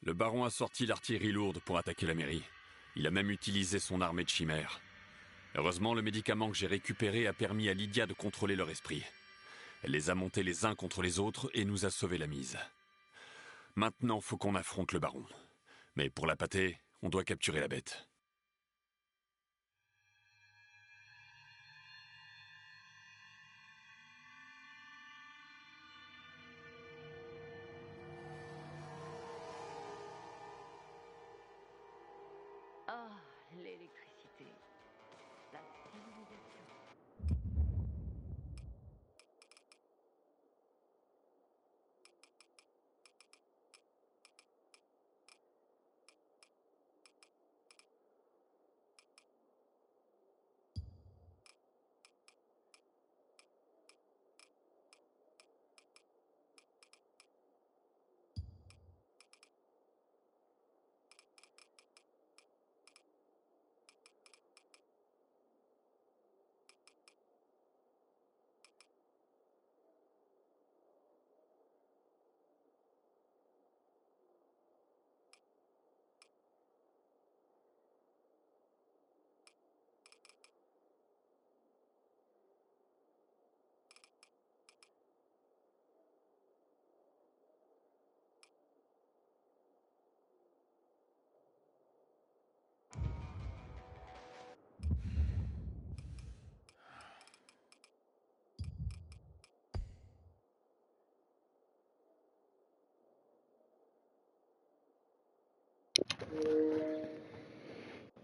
Le baron a sorti l'artillerie lourde pour attaquer la mairie. Il a même utilisé son armée de chimères. Heureusement, le médicament que j'ai récupéré a permis à Lydia de contrôler leur esprit. Elle les a montés les uns contre les autres et nous a sauvé la mise. Maintenant, faut qu'on affronte le baron. Mais pour la pâter, on doit capturer la bête. Ah, l'électricité. La civilisation.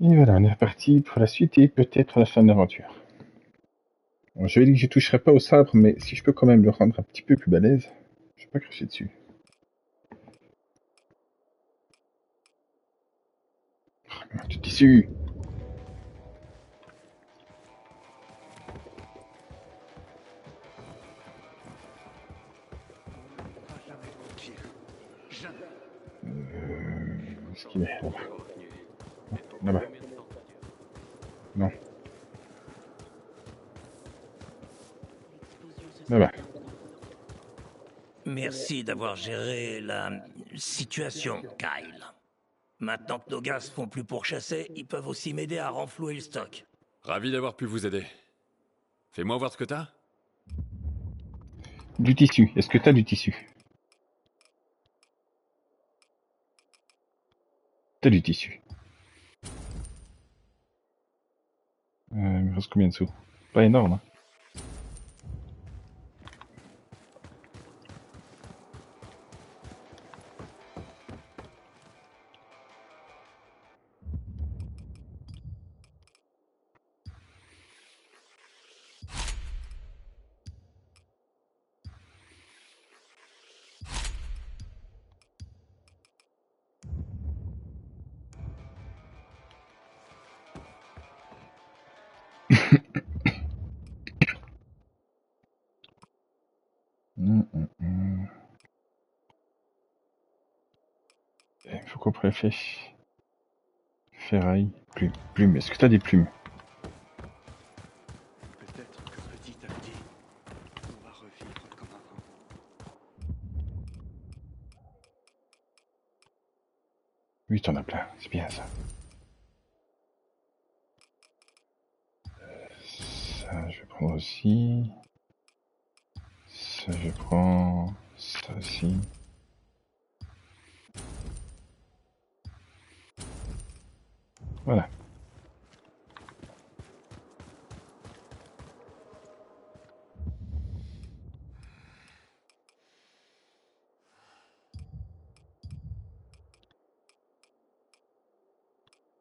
Et voilà, on est reparti pour la suite et peut-être la fin de l'aventure. Bon, j'avais dit que je toucherais pas au sabre, mais si je peux quand même le rendre un petit peu plus balèze, je vais pas cracher dessus. Du tissu. Où est-ce qu'il est là-bas? Là-bas. Non. Là-bas. Merci d'avoir géré la situation, Kyle. Maintenant que nos gars se font plus pourchasser, ils peuvent aussi m'aider à renflouer le stock. Ravi d'avoir pu vous aider. Fais-moi voir ce que t'as. Du tissu. Est-ce que t'as du tissu? T'as du tissu. Il me reste combien de sous? Pas énorme, hein. Il faut qu'on réfléchisse. Ferraille, plume. Plume. Est-ce que t'as des plumes? Peut-être que petit à petit, on va revivre comme avant. Oui, t'en as plein. C'est bien ça. Ça, je vais prendre aussi. Ça, je prends. Ça aussi. Voilà.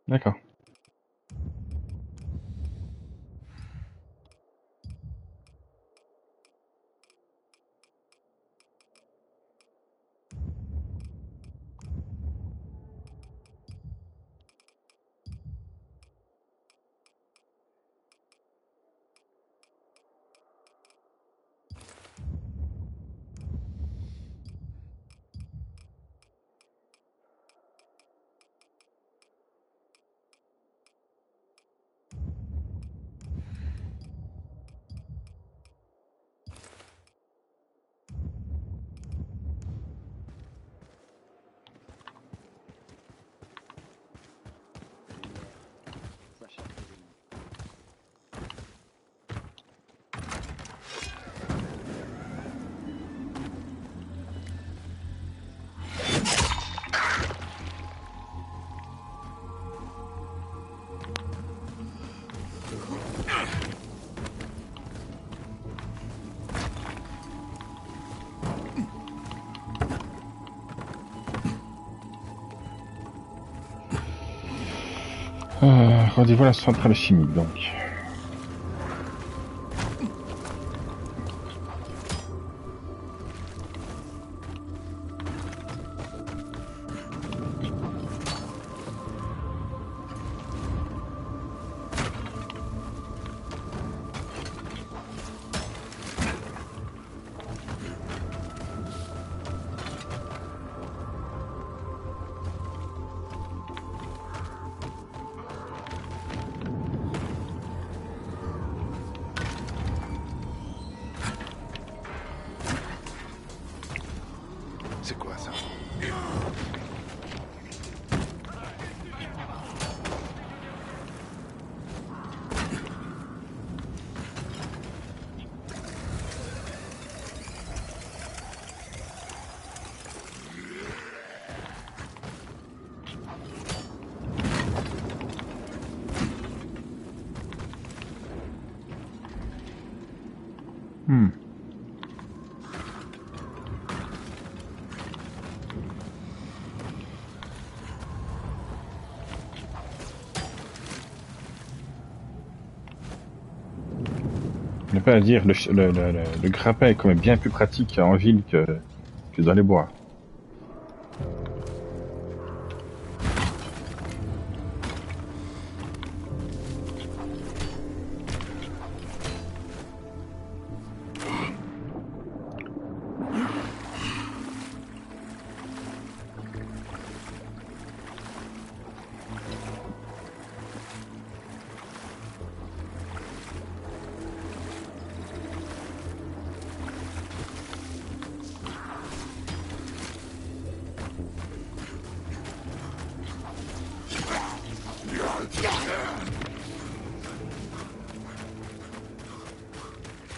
D'accord. Rendez-vous à la centrale chimique, donc. C'est quoi ça? Je n'ai pas à dire, le grappin est quand même bien plus pratique en ville que dans les bois.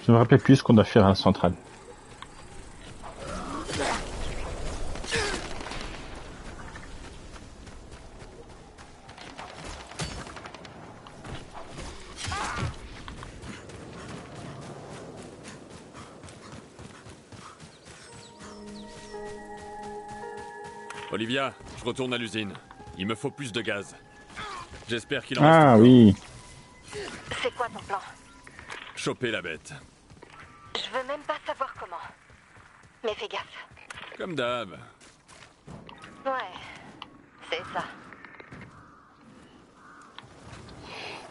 Je me rappelle plus ce qu'on doit faire à la centrale. Olivia, je retourne à l'usine. Il me faut plus de gaz. J'espère qu'il en Ah reste encore. oui, C'est quoi ton plan? Choper la bête. Je veux même pas savoir comment. Mais fais gaffe. Comme d'hab. Ouais, c'est ça.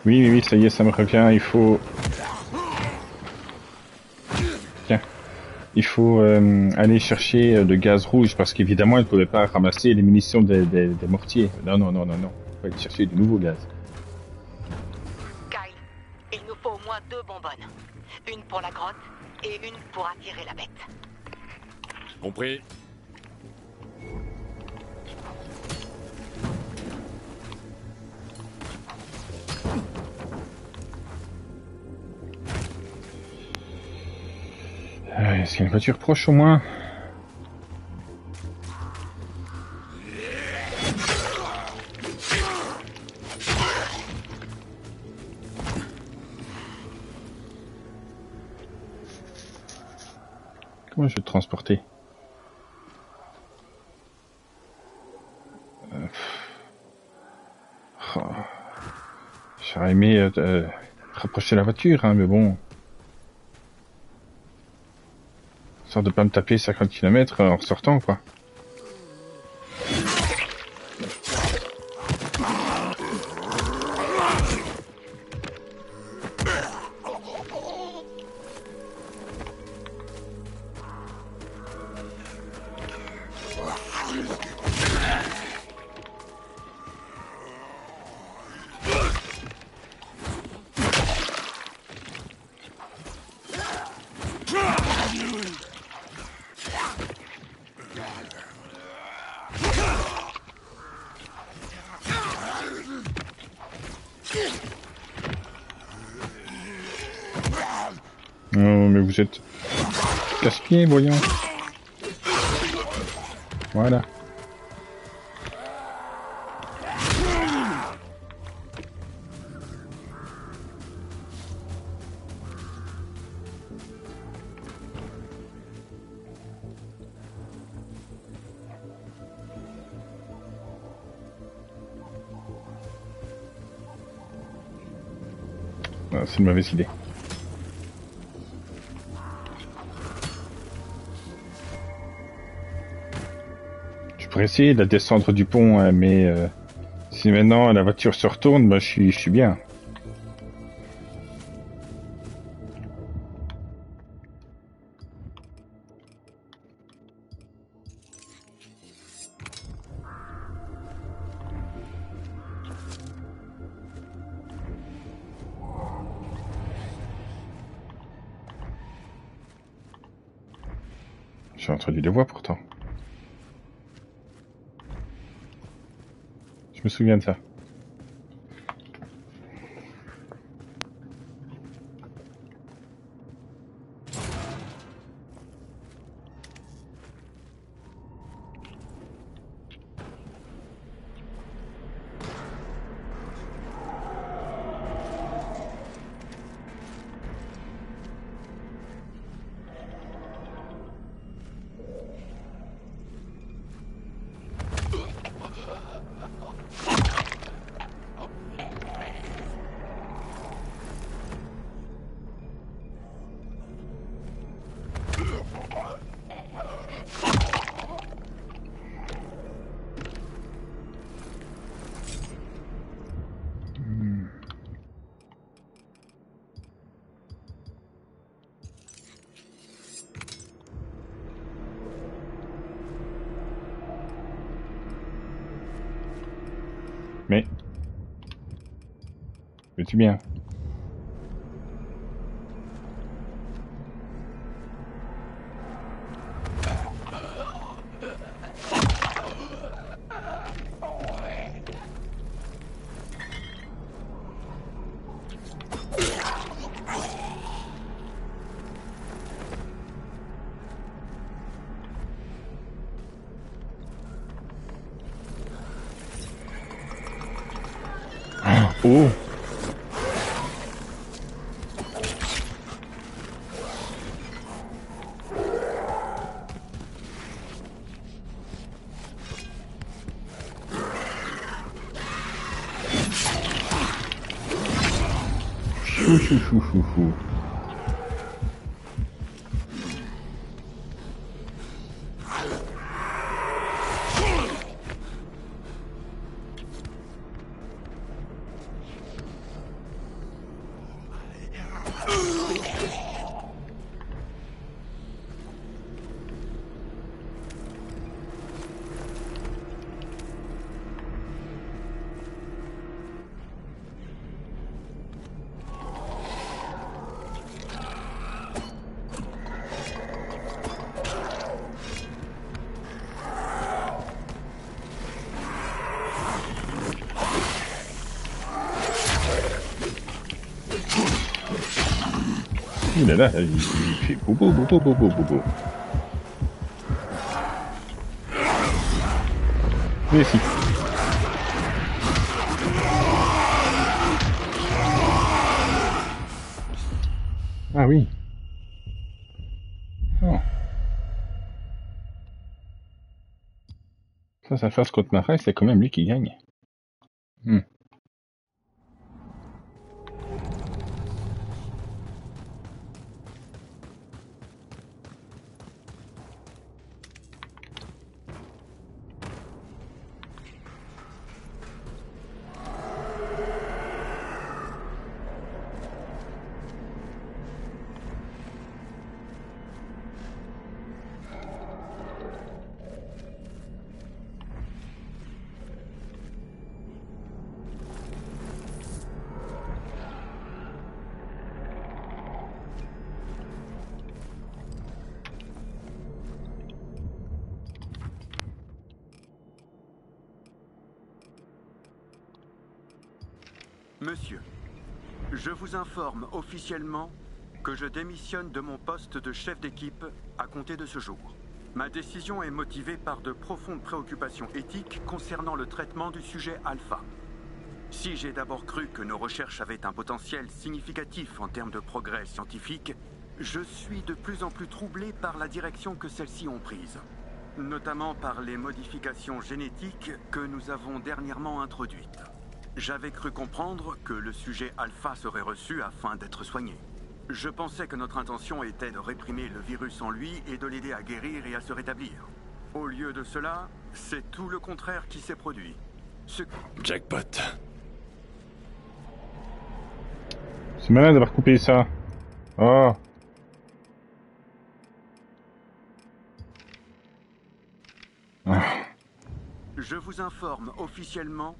oui, ça y est, ça me revient, il faut... Tiens. Il faut aller chercher le gaz rouge, parce qu'évidemment, elle ne pouvait pas ramasser les munitions des mortiers. Non. Il faut aller chercher du nouveau gaz. Kyle, il nous faut au moins 2 bonbonnes. Une pour la grotte et une pour attirer la bête. Compris. Est-ce qu'il y a une voiture proche au moins? Comment je vais te transporter? Oh. J'aurais aimé rapprocher la voiture, hein, mais bon. Histoire de pas me taper 50 km en ressortant, quoi. Oh, mais vous êtes casse-pied, voyons. Voilà. Non, c'est une mauvaise idée. Je pourrais essayer de descendre du pont, hein, mais si maintenant la voiture se retourne, bah, je suis bien. J'ai entendu des voix pourtant. Je me souviens de ça. Mais... veux-tu bien? Oh! Chou chou chou chou chou. Il est là, il fait bobo, bobo, bobo, bobo. Viens ici. Ah oui. Oh. Ça face contre Marais, c'est quand même lui qui gagne. Monsieur, je vous informe officiellement que je démissionne de mon poste de chef d'équipe à compter de ce jour. Ma décision est motivée par de profondes préoccupations éthiques concernant le traitement du sujet Alpha. Si j'ai d'abord cru que nos recherches avaient un potentiel significatif en termes de progrès scientifiques, je suis de plus en plus troublé par la direction que celles-ci ont prise, notamment par les modifications génétiques que nous avons dernièrement introduites. J'avais cru comprendre que le sujet Alpha serait reçu afin d'être soigné. Je pensais que notre intention était de réprimer le virus en lui et de l'aider à guérir et à se rétablir. Au lieu de cela, c'est tout le contraire qui s'est produit. Jackpot. C'est malin d'avoir coupé ça. Oh. Je vous informe officiellement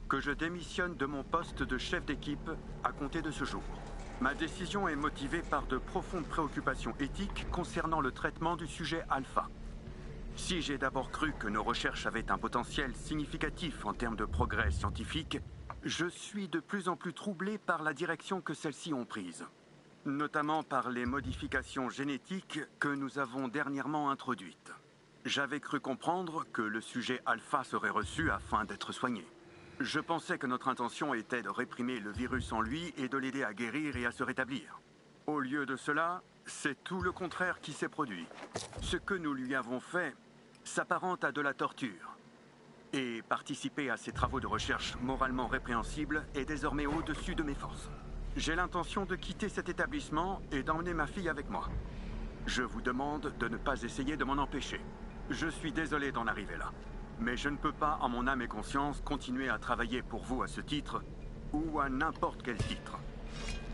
que je démissionne de mon poste de chef d'équipe à compter de ce jour. Ma décision est motivée par de profondes préoccupations éthiques concernant le traitement du sujet Alpha. Si j'ai d'abord cru que nos recherches avaient un potentiel significatif en termes de progrès scientifiques, je suis de plus en plus troublé par la direction que celles-ci ont prise, notamment par les modifications génétiques que nous avons dernièrement introduites. J'avais cru comprendre que le sujet Alpha serait reçu afin d'être soigné. Je pensais que notre intention était de réprimer le virus en lui et de l'aider à guérir et à se rétablir. Au lieu de cela, c'est tout le contraire qui s'est produit. Ce que nous lui avons fait s'apparente à de la torture. Et participer à ces travaux de recherche moralement répréhensibles est désormais au-dessus de mes forces. J'ai l'intention de quitter cet établissement et d'emmener ma fille avec moi. Je vous demande de ne pas essayer de m'en empêcher. Je suis désolé d'en arriver là. Mais je ne peux pas, en mon âme et conscience, continuer à travailler pour vous à ce titre, ou à n'importe quel titre.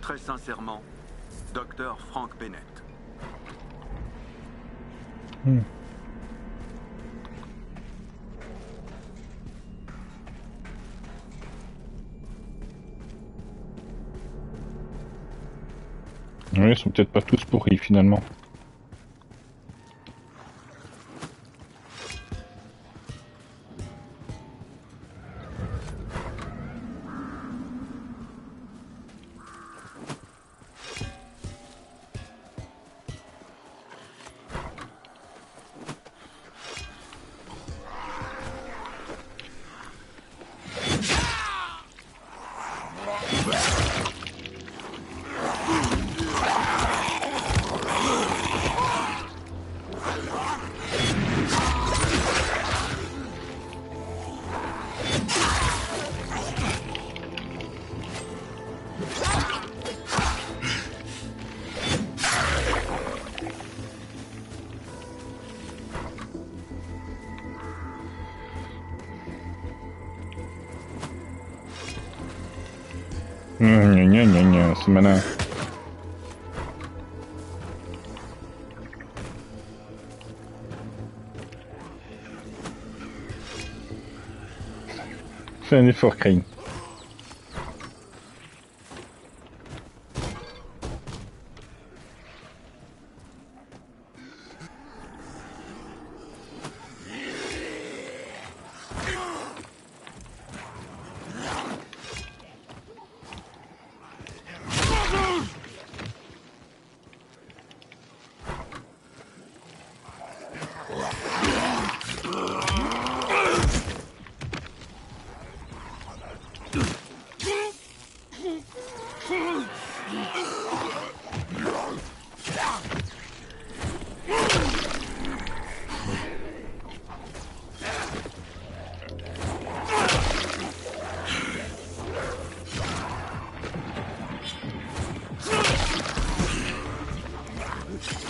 Très sincèrement, Dr. Frank Bennett. Oui, ils sont peut-être pas tous pourris finalement. C'est malin. Fais un effort, Crane.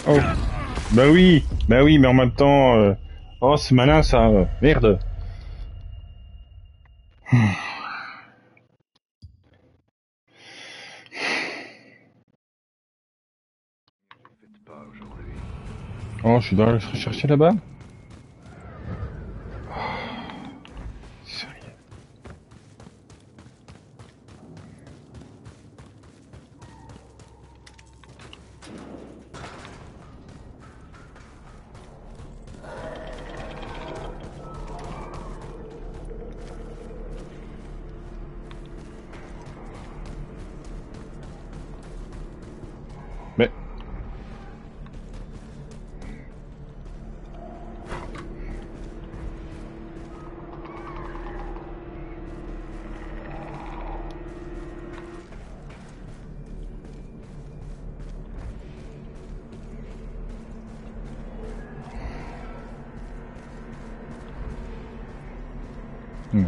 Oh, bah oui, mais en même temps, oh c'est malin ça, merde. Oh, je dois le chercher là-bas. Mais...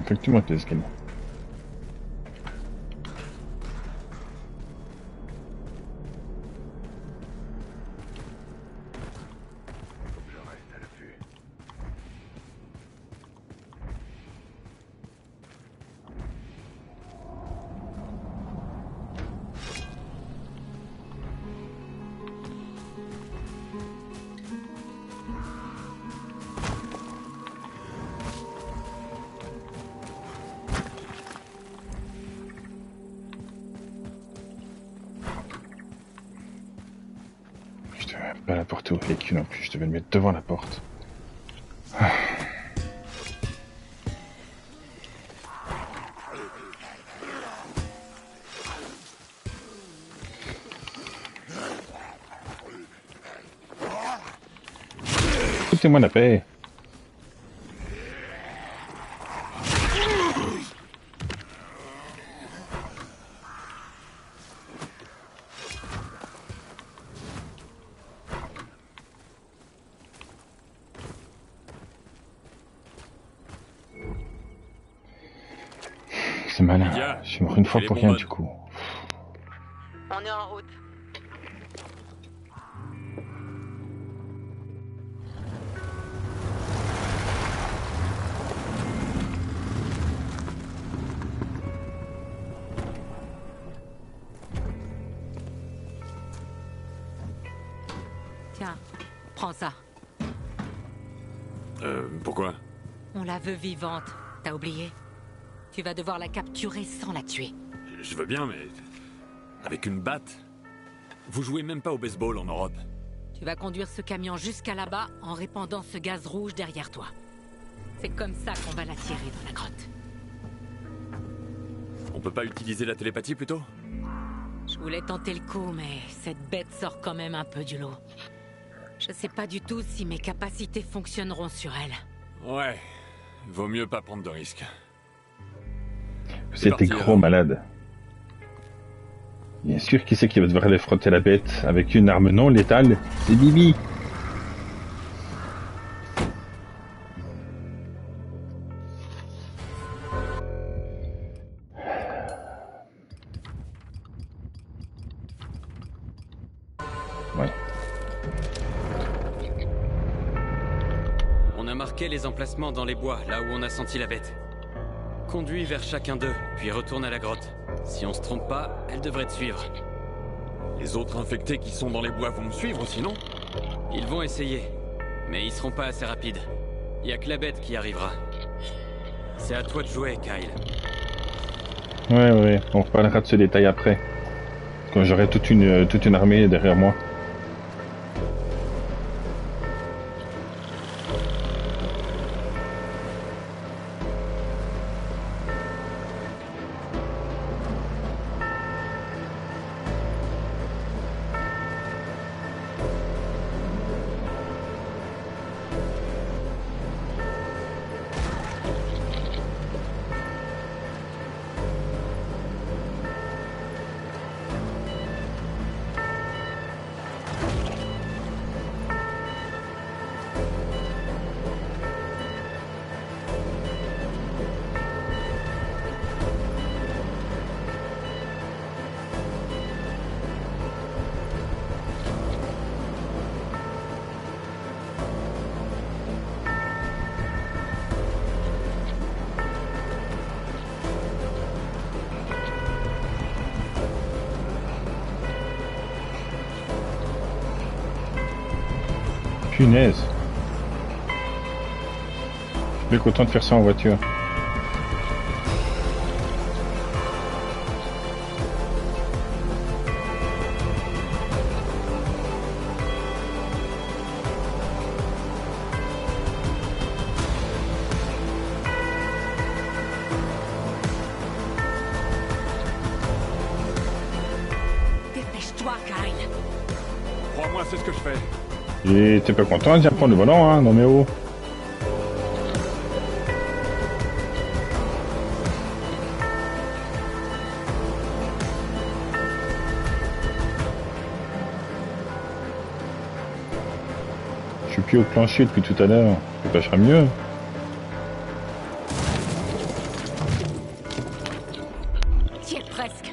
effectivement, t'es escaliers. Pas la porte au véhicule en plus, je devais le mettre devant la porte. Foutez-moi la paix. C'est malin. Lydia, Je suis mort une fois quel est pour bon rien mode? du coup. On est en route. Tiens, prends ça. Pourquoi? On la veut vivante. T'as oublié? Tu vas devoir la capturer sans la tuer. Je veux bien, mais... Avec une batte? Vous jouez même pas au baseball en Europe. Tu vas conduire ce camion jusqu'à là-bas en répandant ce gaz rouge derrière toi. C'est comme ça qu'on va l'attirer dans la grotte. On peut pas utiliser la télépathie plutôt? Je voulais tenter le coup, mais cette bête sort quand même un peu du lot. Je sais pas du tout si mes capacités fonctionneront sur elle. Ouais, vaut mieux pas prendre de risques. C'était parti, gros alors. malade. Bien sûr, qui c'est qui va devoir aller frotter la bête avec une arme non létale? C'est Bibi. Ouais. On a marqué les emplacements dans les bois, là où on a senti la bête. Conduis vers chacun d'eux, puis retourne à la grotte. Si on se trompe pas, elle devrait te suivre. Les autres infectés qui sont dans les bois vont me suivre aussi, non? Ils vont essayer, mais ils seront pas assez rapides. Y a que la bête qui arrivera. C'est à toi de jouer, Kyle. Ouais, on reparlera de ce détail après. Quand j'aurai toute une armée derrière moi. Punaise. Je suis plus content de faire ça en voiture. Dépêche-toi, Kyle. Crois-moi, c'est ce que je fais. Et t'es pas content, viens prendre le volant, hein, non mais oh. Je suis plus au plancher depuis tout à l'heure, c'est pas cher mieux. T'y es presque.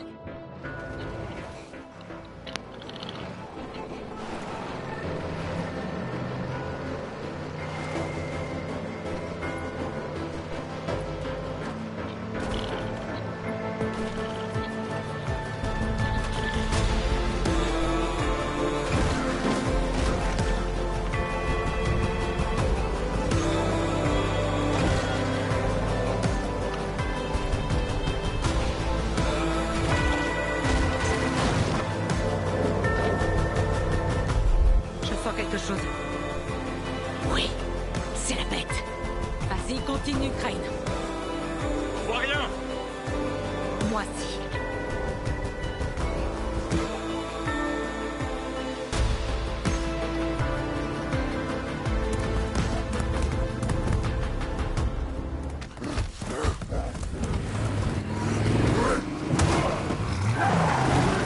chose? Oui, c'est la bête. Vas-y, continue, Crane. Je vois rien. Moi si.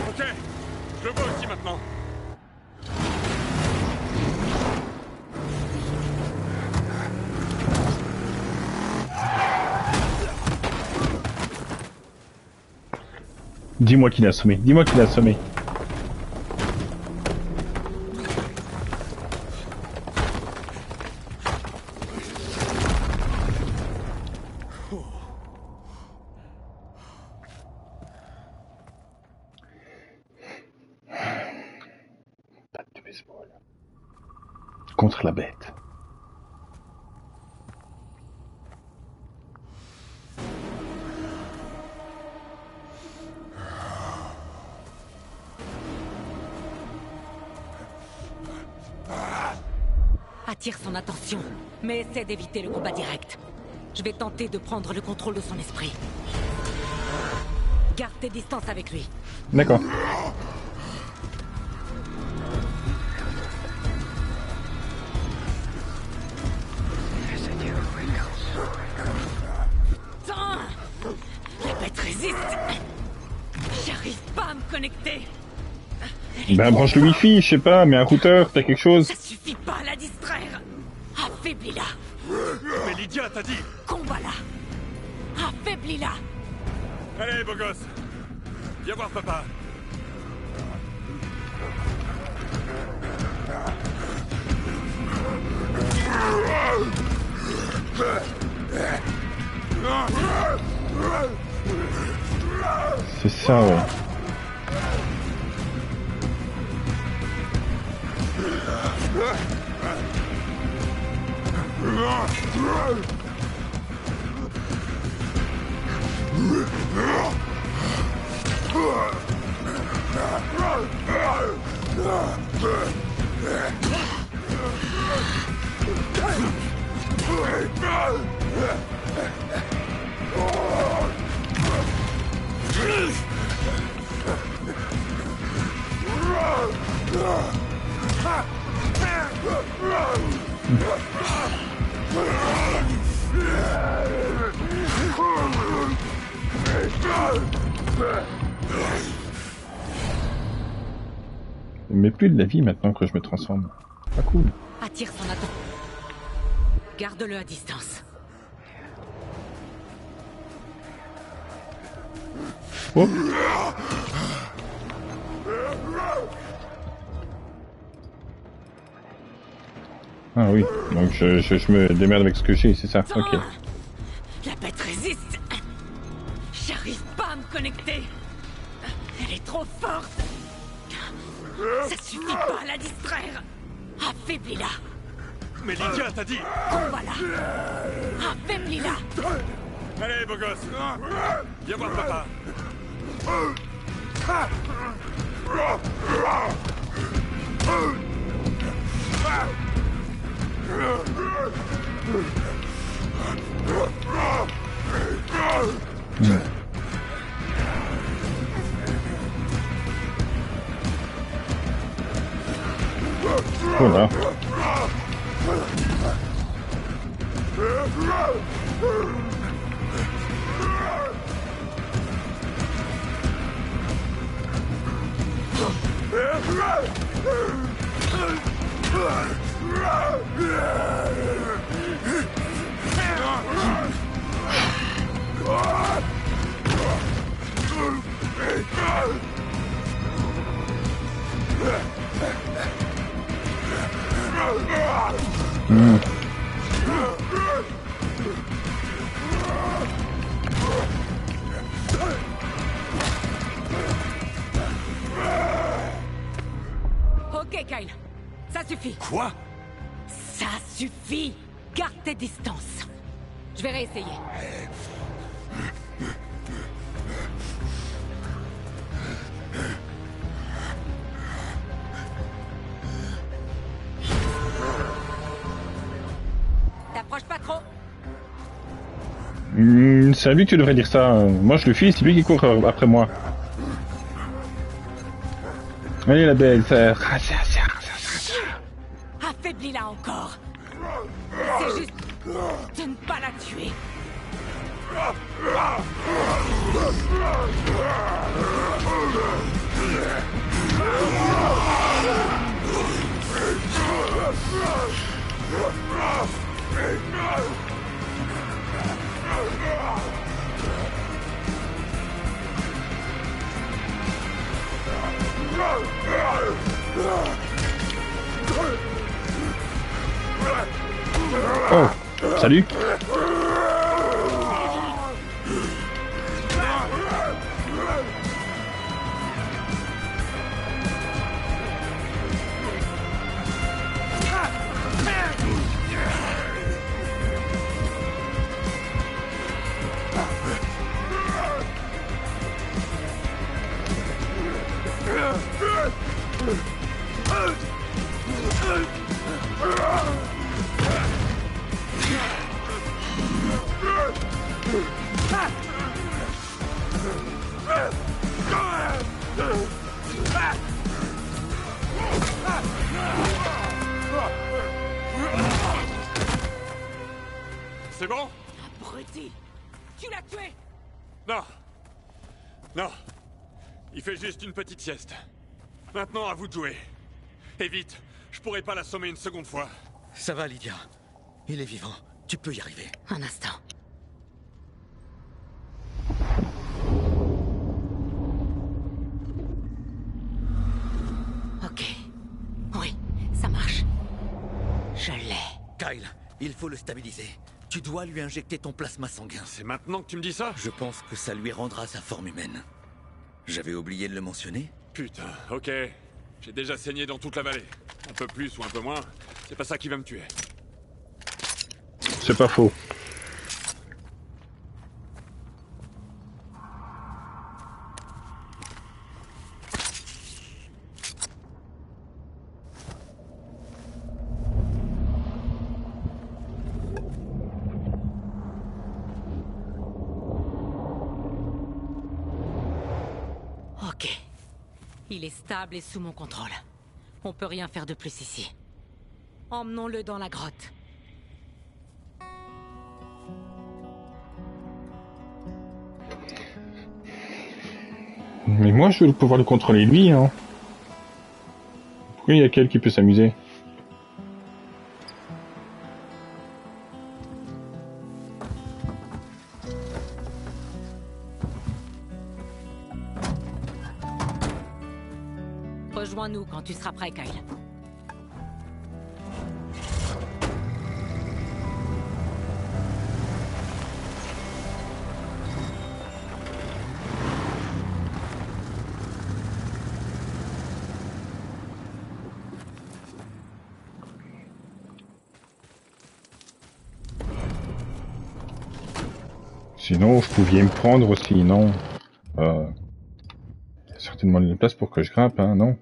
Ok, je le vois aussi maintenant. Dis-moi qu'il est assommé, dis-moi qu'il est assommé. Patte de baseball. Contre la bête. Attire son attention, mais essaie d'éviter le combat direct. Je vais tenter de prendre le contrôle de son esprit. Garde tes distances avec lui. D'accord. Attends! La bête résiste! J'arrive pas à me connecter! Ben branche le wifi, je sais pas, mais un routeur, t'as quelque chose? Ça suffit pas à la distraire! Affaiblis-la! Mais Lydia, t'as dit. Combat-la! Affaiblis-la! Allez, beau gosse. Viens voir papa. C'est ça, ouais. Mais plus de la vie maintenant que je me transforme. Pas cool. Attire son attention. Garde-le à distance. Oh. Ah oui, donc je me démerde avec ce que j'ai, c'est ça, ok. La bête résiste. J'arrive pas à me connecter. Elle est trop forte. Ça suffit pas à la distraire. Affaiblis-la. Mais Lydia, t'as dit. Combat-la. Affaiblis-la. Allez, beau gosse. Viens voir papa. Voilà. Ok, Kyle. Ça suffit. Quoi? Ça suffit. Garde tes distances. Je vais réessayer. C'est à lui que tu devrais dire ça. Moi je le fuis, c'est lui qui court après moi. Allez la belle, ça... Affaiblis-la encore. C'est juste de ne pas la tuer. Oh, salut. C'est bon? Abruti! Tu l'as tué! Non. Non. Il fait juste une petite sieste. Maintenant, à vous de jouer. Et vite, je pourrais pas l'assommer une seconde fois. Ça va, Lydia. Il est vivant. Tu peux y arriver. Un instant. Ok. Oui, ça marche. Je l'ai. Kyle, il faut le stabiliser. Tu dois lui injecter ton plasma sanguin. C'est maintenant que tu me dis ça? Je pense que ça lui rendra sa forme humaine. J'avais oublié de le mentionner. Putain, ok. J'ai déjà saigné dans toute la vallée. Un peu plus ou un peu moins, c'est pas ça qui va me tuer. C'est pas faux. Ok. Il est stable et sous mon contrôle. On peut rien faire de plus ici. Emmenons-le dans la grotte. Mais moi je veux pouvoir le contrôler lui, hein. Pourquoi il y a quelqu'un qui peut s'amuser? Rejoins-nous quand tu seras prêt, Kyle. Sinon, vous pouviez me prendre aussi, non? Il y a certainement de la place pour que je grimpe, hein, non?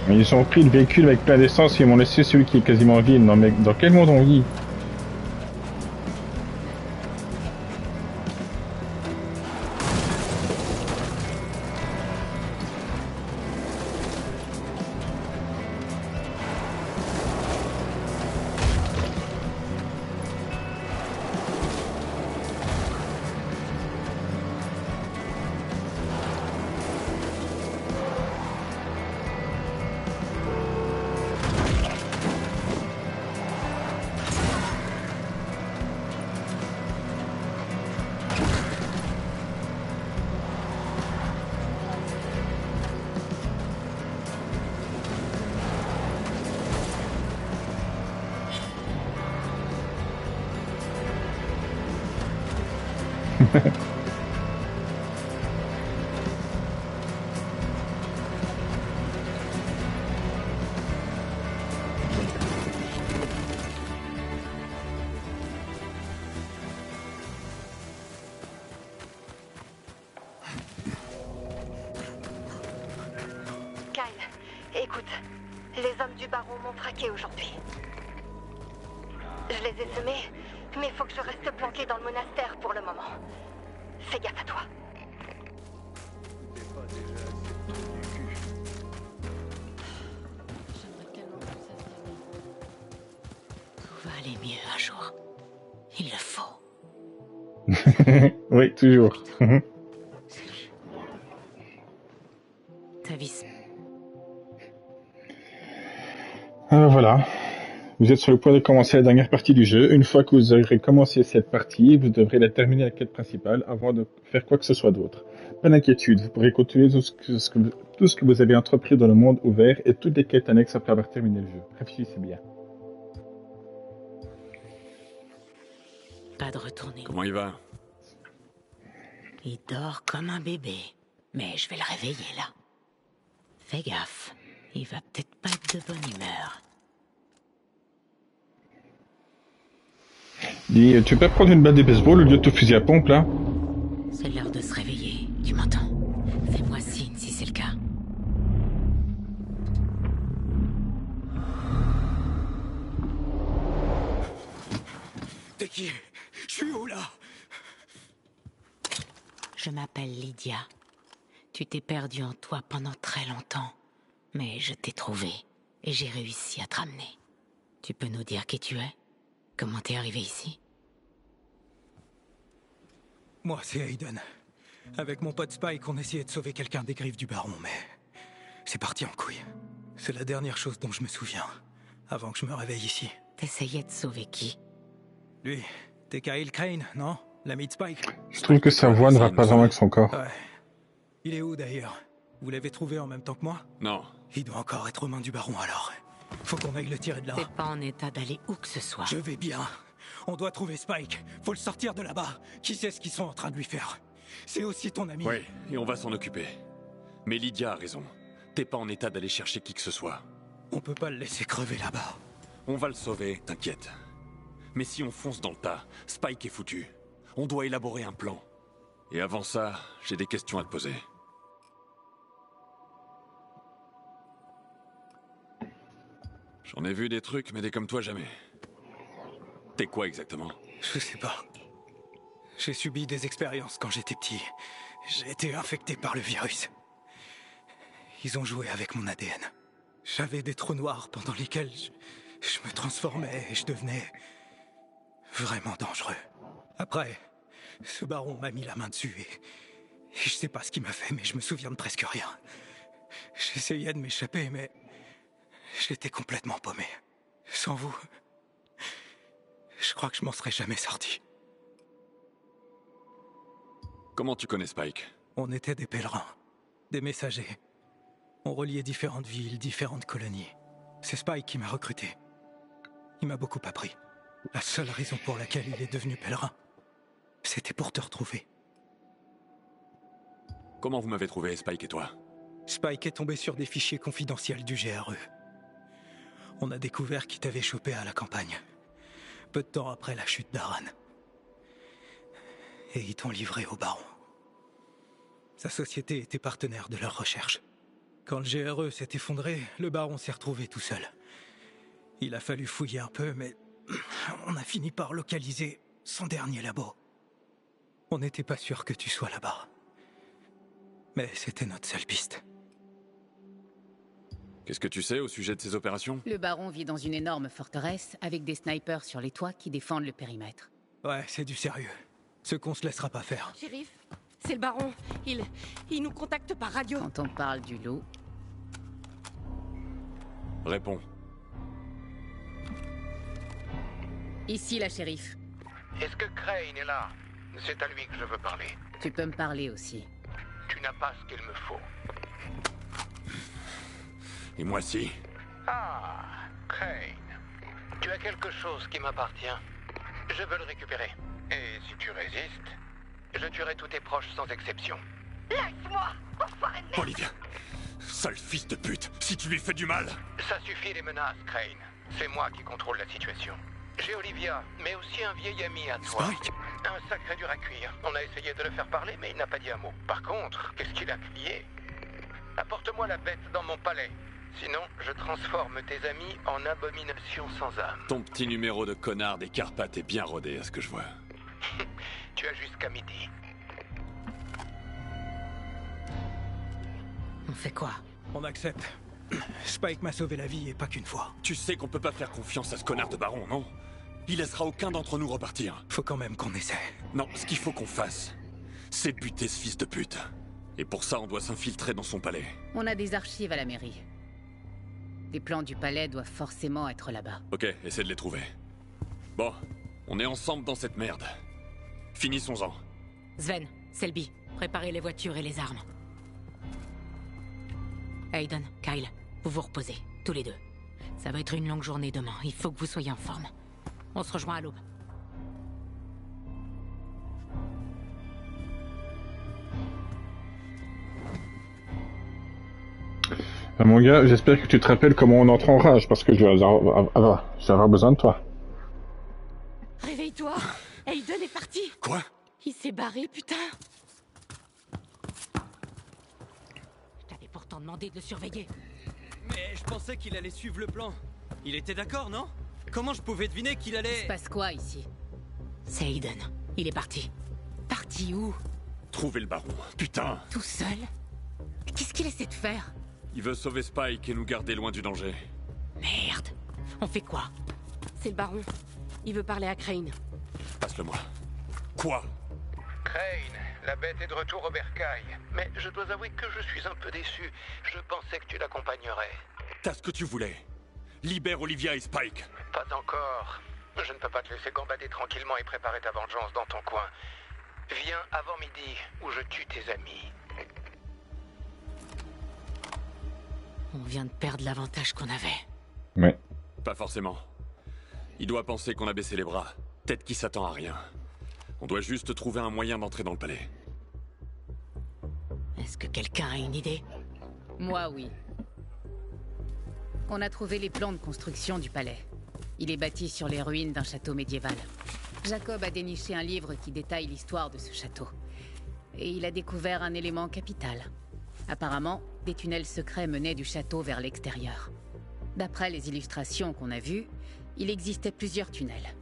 Mais ils ont pris le véhicule avec plein d'essence et ils m'ont laissé celui qui est quasiment vide. Non mais dans quel monde on vit? Écoute, les hommes du baron m'ont traqué aujourd'hui. Je les ai semés, mais faut que je reste planqué dans le monastère pour le moment. Fais gaffe à toi. J'aimerais tellement que ça se termine. Tout va aller mieux un jour. Il le faut. Oui, toujours. Ta vie. Alors voilà. Vous êtes sur le point de commencer la dernière partie du jeu. Une fois que vous aurez commencé cette partie, vous devrez la terminer la quête principale avant de faire quoi que ce soit d'autre. Pas d'inquiétude, vous pourrez continuer tout ce que vous avez entrepris dans le monde ouvert et toutes les quêtes annexes après avoir terminé le jeu. Réfléchissez bien. Pas de retourner. Comment il va? Il dort comme un bébé. Mais je vais le réveiller là. Fais gaffe. Il va peut-être pas être de bonne humeur. Dis, tu peux prendre une batte de baseball au lieu de ton fusil à pompe là? C'est l'heure de se réveiller. Tu m'entends? Fais-moi signe si c'est le cas. T'es qui? Je suis où, là? Je m'appelle Lydia. Tu t'es perdue en toi pendant très longtemps. Mais je t'ai trouvé. Et j'ai réussi à te ramener. Tu peux nous dire qui tu es? Comment t'es arrivé ici? Moi, c'est Aiden. Avec mon pote Spike, on essayait de sauver quelqu'un des griffes du baron, mais... c'est parti en couille. C'est la dernière chose dont je me souviens, avant que je me réveille ici. T'essayais de sauver qui? Lui, t'es Kyle Crane, non? L'ami de Spike? Je trouve que sa voix ne va pas vraiment avec son corps. Ouais. Il est où, d'ailleurs? Vous l'avez trouvé en même temps que moi? Non. Il doit encore être aux mains du baron, alors. Faut qu'on aille le tirer de là. T'es pas en état d'aller où que ce soit. Je vais bien. On doit trouver Spike. Faut le sortir de là-bas. Qui sait ce qu'ils sont en train de lui faire? C'est aussi ton ami. Oui, et on va s'en occuper. Mais Lydia a raison. T'es pas en état d'aller chercher qui que ce soit. On peut pas le laisser crever là-bas. On va le sauver, t'inquiète. Mais si on fonce dans le tas, Spike est foutu. On doit élaborer un plan. Et avant ça, j'ai des questions à te poser. J'en ai vu des trucs, mais des comme toi, jamais. T'es quoi exactement? Je sais pas. J'ai subi des expériences quand j'étais petit. J'ai été infecté par le virus. Ils ont joué avec mon ADN. J'avais des trous noirs pendant lesquels je me transformais et je devenais vraiment dangereux. Après, ce baron m'a mis la main dessus et je sais pas ce qu'il m'a fait, mais je me souviens de presque rien. J'essayais de m'échapper, mais j'étais complètement paumé. Sans vous, je crois que je m'en serais jamais sorti. Comment tu connais Spike? On était des pèlerins, des messagers. On reliait différentes villes, différentes colonies. C'est Spike qui m'a recruté. Il m'a beaucoup appris. La seule raison pour laquelle il est devenu pèlerin, c'était pour te retrouver. Comment vous m'avez trouvé, Spike et toi? Spike est tombé sur des fichiers confidentiels du GRE. On a découvert qu'il t'avait chopé à la campagne, peu de temps après la chute d'Aran. Et ils t'ont livré au baron. Sa société était partenaire de leur recherche. Quand le GRE s'est effondré, le baron s'est retrouvé tout seul. Il a fallu fouiller un peu, mais on a fini par localiser son dernier labo. On n'était pas sûr que tu sois là-bas. Mais c'était notre seule piste. Qu'est-ce que tu sais au sujet de ces opérations? Le baron vit dans une énorme forteresse avec des snipers sur les toits qui défendent le périmètre. Ouais, c'est du sérieux. Ce qu'on se laissera pas faire. Shérif, c'est le baron. Il nous contacte par radio. Quand on parle du loup... Réponds. Ici, la shérif. Est-ce que Crane est là? C'est à lui que je veux parler. Tu peux me parler aussi. Tu n'as pas ce qu'il me faut. Et moi si. Ah, Crane. Tu as quelque chose qui m'appartient. Je veux le récupérer. Et si tu résistes, je tuerai tous tes proches sans exception. Laisse-moi, enfoiré de merde. Olivia, sale fils de pute, si tu lui fais du mal... Ça suffit les menaces, Crane. C'est moi qui contrôle la situation. J'ai Olivia, mais aussi un vieil ami à toi. Spike? Un sacré dur à cuire. On a essayé de le faire parler, mais il n'a pas dit un mot. Par contre, qu'est-ce qu'il a crié? Apporte-moi la bête dans mon palais. Sinon, je transforme tes amis en abominations sans âme. Ton petit numéro de connard des Carpates est bien rodé, à ce que je vois. Tu as jusqu'à midi. On fait quoi? On accepte. Spike m'a sauvé la vie et pas qu'une fois. Tu sais qu'on peut pas faire confiance à ce connard de baron, non? Il laissera aucun d'entre nous repartir. Faut quand même qu'on essaie. Non, ce qu'il faut qu'on fasse, c'est buter ce fils de pute. Et pour ça, on doit s'infiltrer dans son palais. On a des archives à la mairie. Les plans du palais doivent forcément être là-bas. Ok, essaie de les trouver. Bon, on est ensemble dans cette merde. Finissons-en. Sven, Selby, préparez les voitures et les armes. Aiden, Kyle, vous vous reposez, tous les deux. Ça va être une longue journée demain, il faut que vous soyez en forme. On se rejoint à l'aube. Mon gars, j'espère que tu te rappelles comment on entre en rage, parce que je vais avoir besoin de toi. Réveille-toi! Aiden est parti! Quoi? Il s'est barré, putain! Je t'avais pourtant demandé de le surveiller. Mais je pensais qu'il allait suivre le plan. Il était d'accord, non? Comment je pouvais deviner qu'il allait... Il se passe quoi, ici? C'est Aiden. Il est parti. Parti où? Trouver le baron, putain! Tout seul? Qu'est-ce qu'il essaie de faire? Il veut sauver Spike et nous garder loin du danger. Merde! On fait quoi? C'est le baron. Il veut parler à Crane. Passe-le-moi. Quoi? Crane, la bête est de retour au bercail. Mais je dois avouer que je suis un peu déçu. Je pensais que tu l'accompagnerais. T'as ce que tu voulais. Libère Olivia et Spike. Pas encore. Je ne peux pas te laisser gambader tranquillement et préparer ta vengeance dans ton coin. Viens avant midi, où je tue tes amis. On vient de perdre l'avantage qu'on avait. Ouais. Pas forcément. Il doit penser qu'on a baissé les bras. Peut-être qu'il s'attend à rien. On doit juste trouver un moyen d'entrer dans le palais. Est-ce que quelqu'un a une idée? Moi, oui. On a trouvé les plans de construction du palais. Il est bâti sur les ruines d'un château médiéval. Jacob a déniché un livre qui détaille l'histoire de ce château. Et il a découvert un élément capital. Apparemment, des tunnels secrets menaient du château vers l'extérieur. D'après les illustrations qu'on a vues, il existait plusieurs tunnels.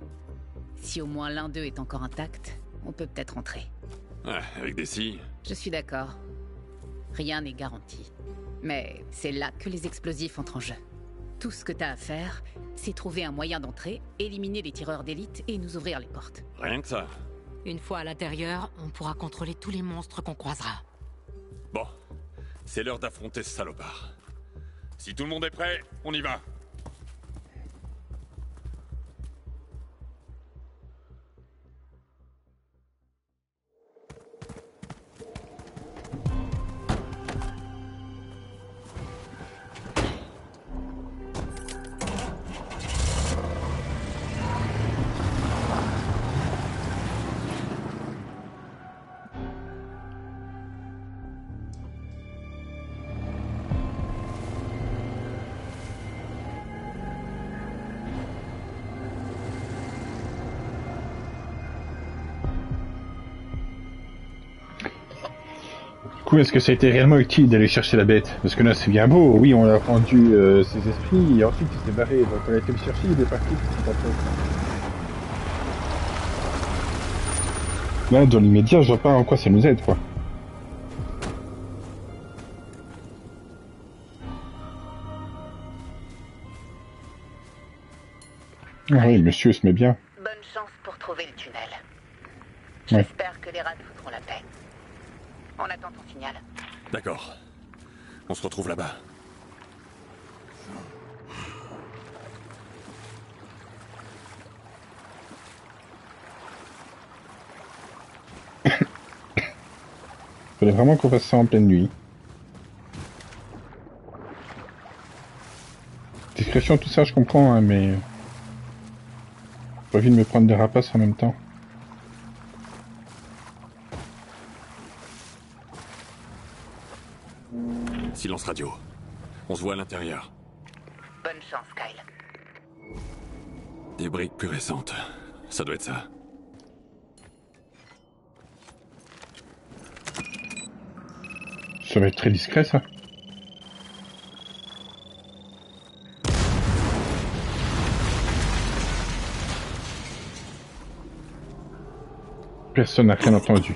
Si au moins l'un d'eux est encore intact, on peut peut-être entrer. Ouais, avec des scies. Je suis d'accord. Rien n'est garanti. Mais c'est là que les explosifs entrent en jeu. Tout ce que t'as à faire, c'est trouver un moyen d'entrer, éliminer les tireurs d'élite et nous ouvrir les portes. Rien que ça. Une fois à l'intérieur, on pourra contrôler tous les monstres qu'on croisera. Bon, c'est l'heure d'affronter ce salopard. Si tout le monde est prêt, on y va. Est-ce que ça a été réellement utile d'aller chercher la bête? Parce que là c'est bien beau, oui on a rendu ses esprits et ensuite il s'est barré, donc on a été le chercher, il est parti. Là dans l'immédiat je vois pas en quoi ça nous aide quoi. Ah oui monsieur se met bien. Bonne chance pour trouver le tunnel. Ouais. J'espère que les rats foutront la paix. On attend ton signal. D'accord. On se retrouve là-bas. Fallait vraiment qu'on fasse ça en pleine nuit. Discrétion, tout ça je comprends, hein, mais... J'ai pas envie de me prendre des rapaces en même temps. Silence radio. On se voit à l'intérieur. Bonne chance, Kyle. Des briques plus récentes. Ça doit être ça. Ça va être très discret ça. Personne n'a rien entendu.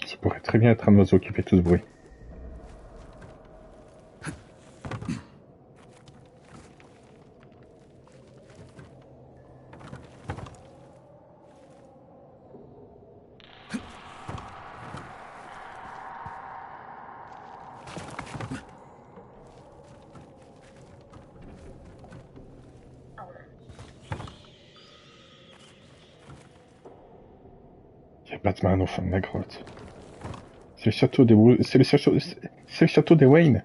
Ça pourrait très bien être un oiseau qui fait tout ce bruit. Batman au fond de la grotte. C'est le château des c'est le château des Wayne.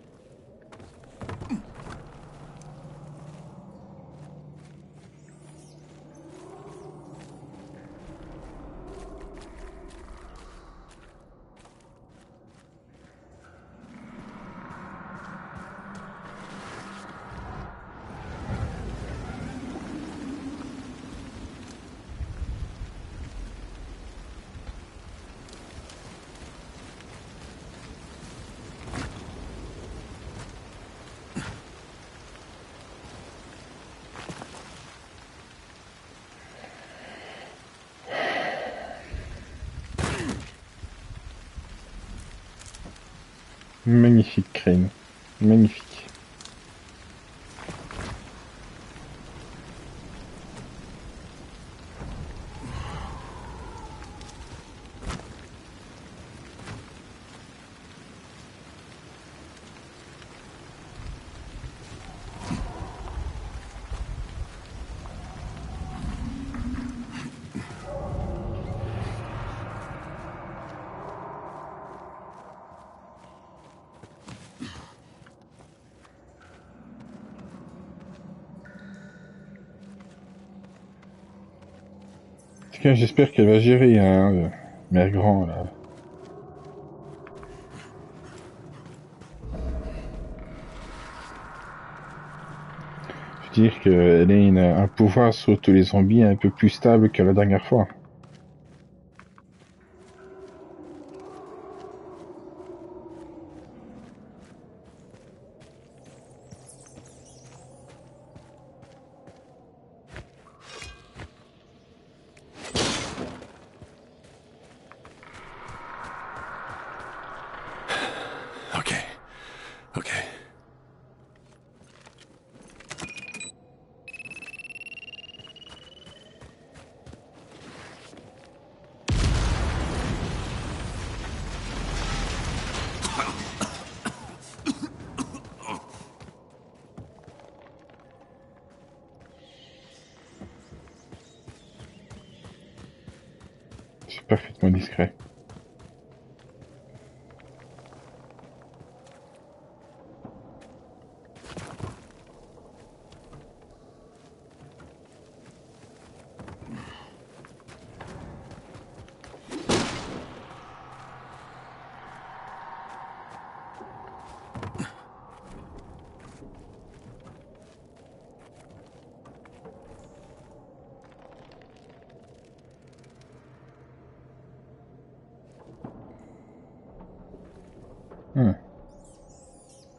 Magnifique, Crane. Magnifique. En tout cas, j'espère qu'elle va gérer, hein, Mère Grand, là. Je veux dire qu'elle a un pouvoir sur tous les zombies un peu plus stable que la dernière fois. C'est parfaitement discret.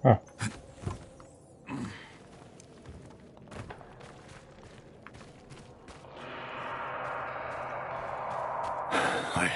Ah. Ouais.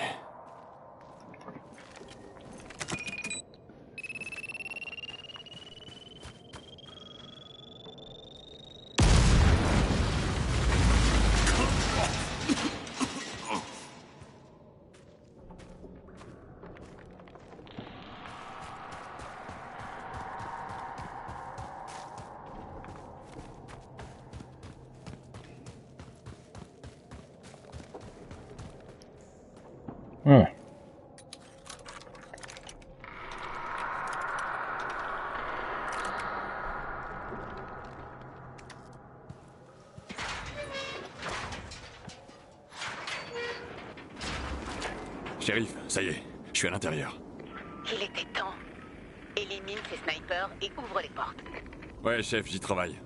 Ouais. Shérif, ça y est, je suis à l'intérieur. Il était temps. Élimine ces snipers et ouvre les portes. Ouais, chef, j'y travaille.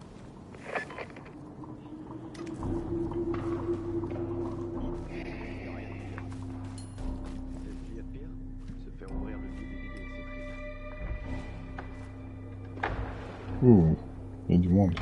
Ouh, il y a du monde.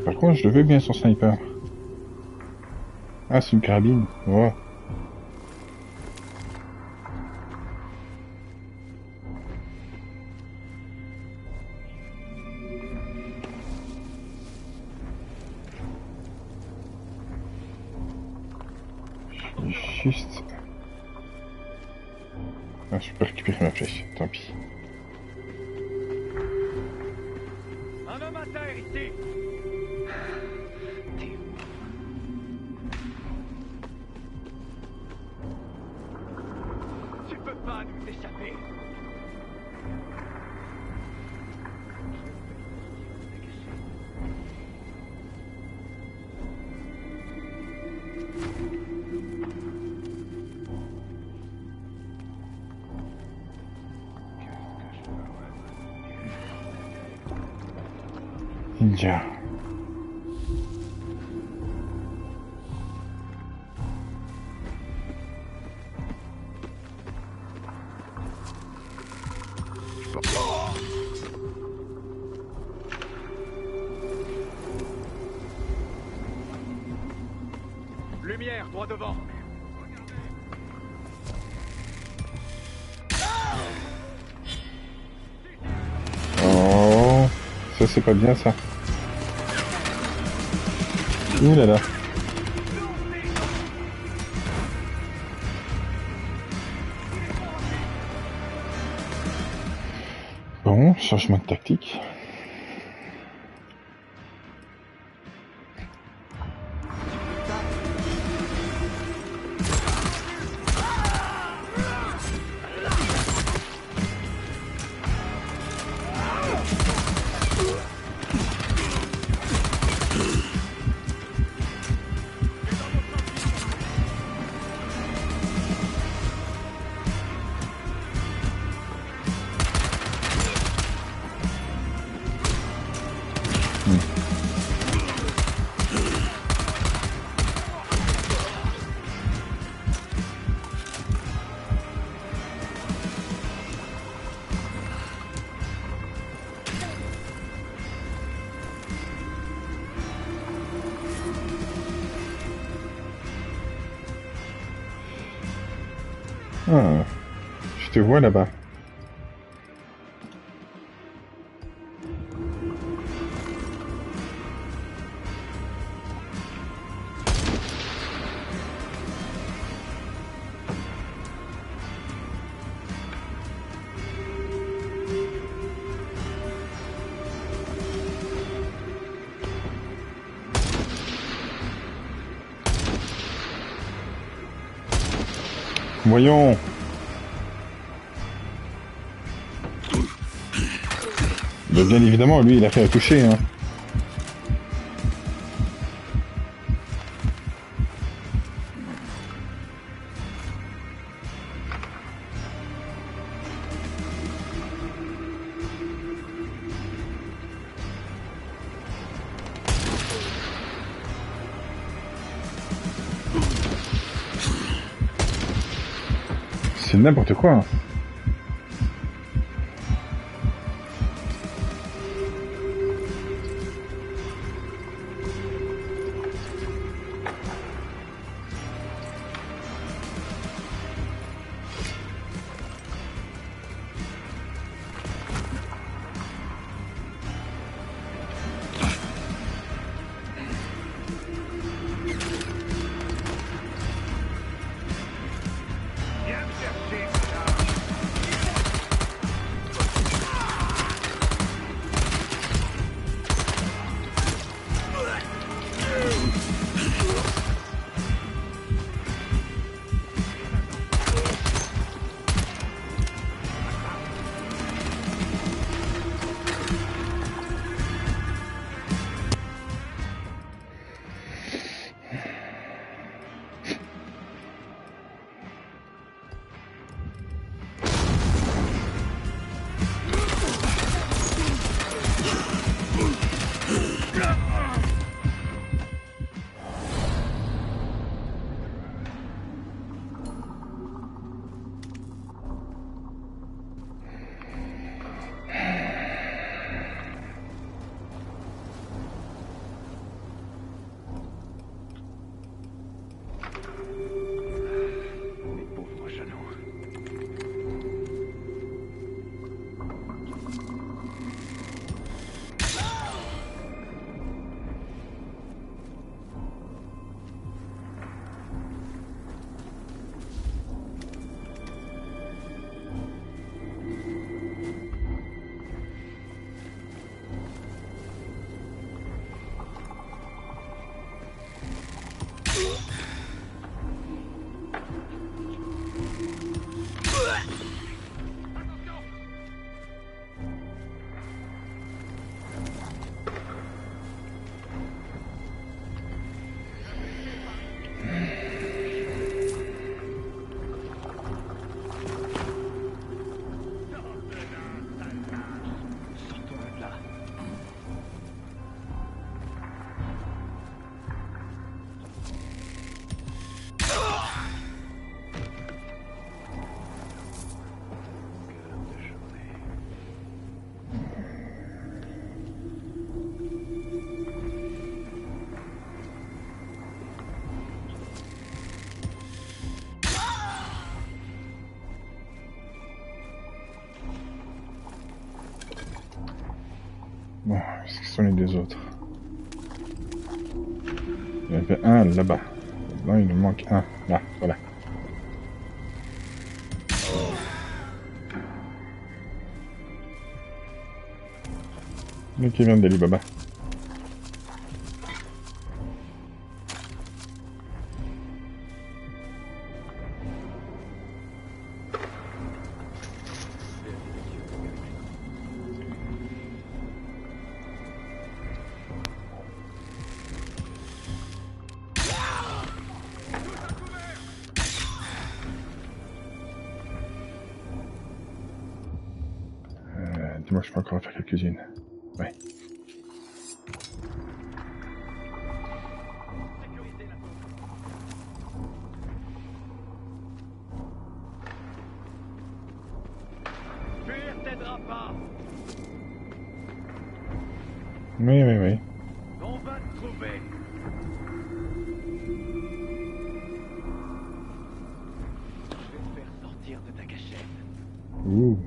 Par contre, je le veux bien son sniper. Ah, c'est une carabine. Ouais. Juste... Ah, je peux récupérer ma flèche, tant pis. Un homme à terre ici. Tu peux pas nous échapper. Ninja. Lumière, droit devant. Oh, ça c'est pas bien ça. Ouh là là. Bon, changement de tactique. Ah, je te vois là-bas. Voyons. Ben, bien évidemment, lui, il a fait à toucher, hein. C'est n'importe quoi. Bon, qu'est-ce que sont les deux autres? Il y en avait un là-bas. Là, il nous manque un. Là, voilà. Le qui vient d'Ali Baba. Dis-moi, je peux encore en faire quelques-unes. Ouais. Fuir t'aidera pas. Oui, oui, oui. On va te trouver. Je vais te faire sortir de ta cachette. Ouh.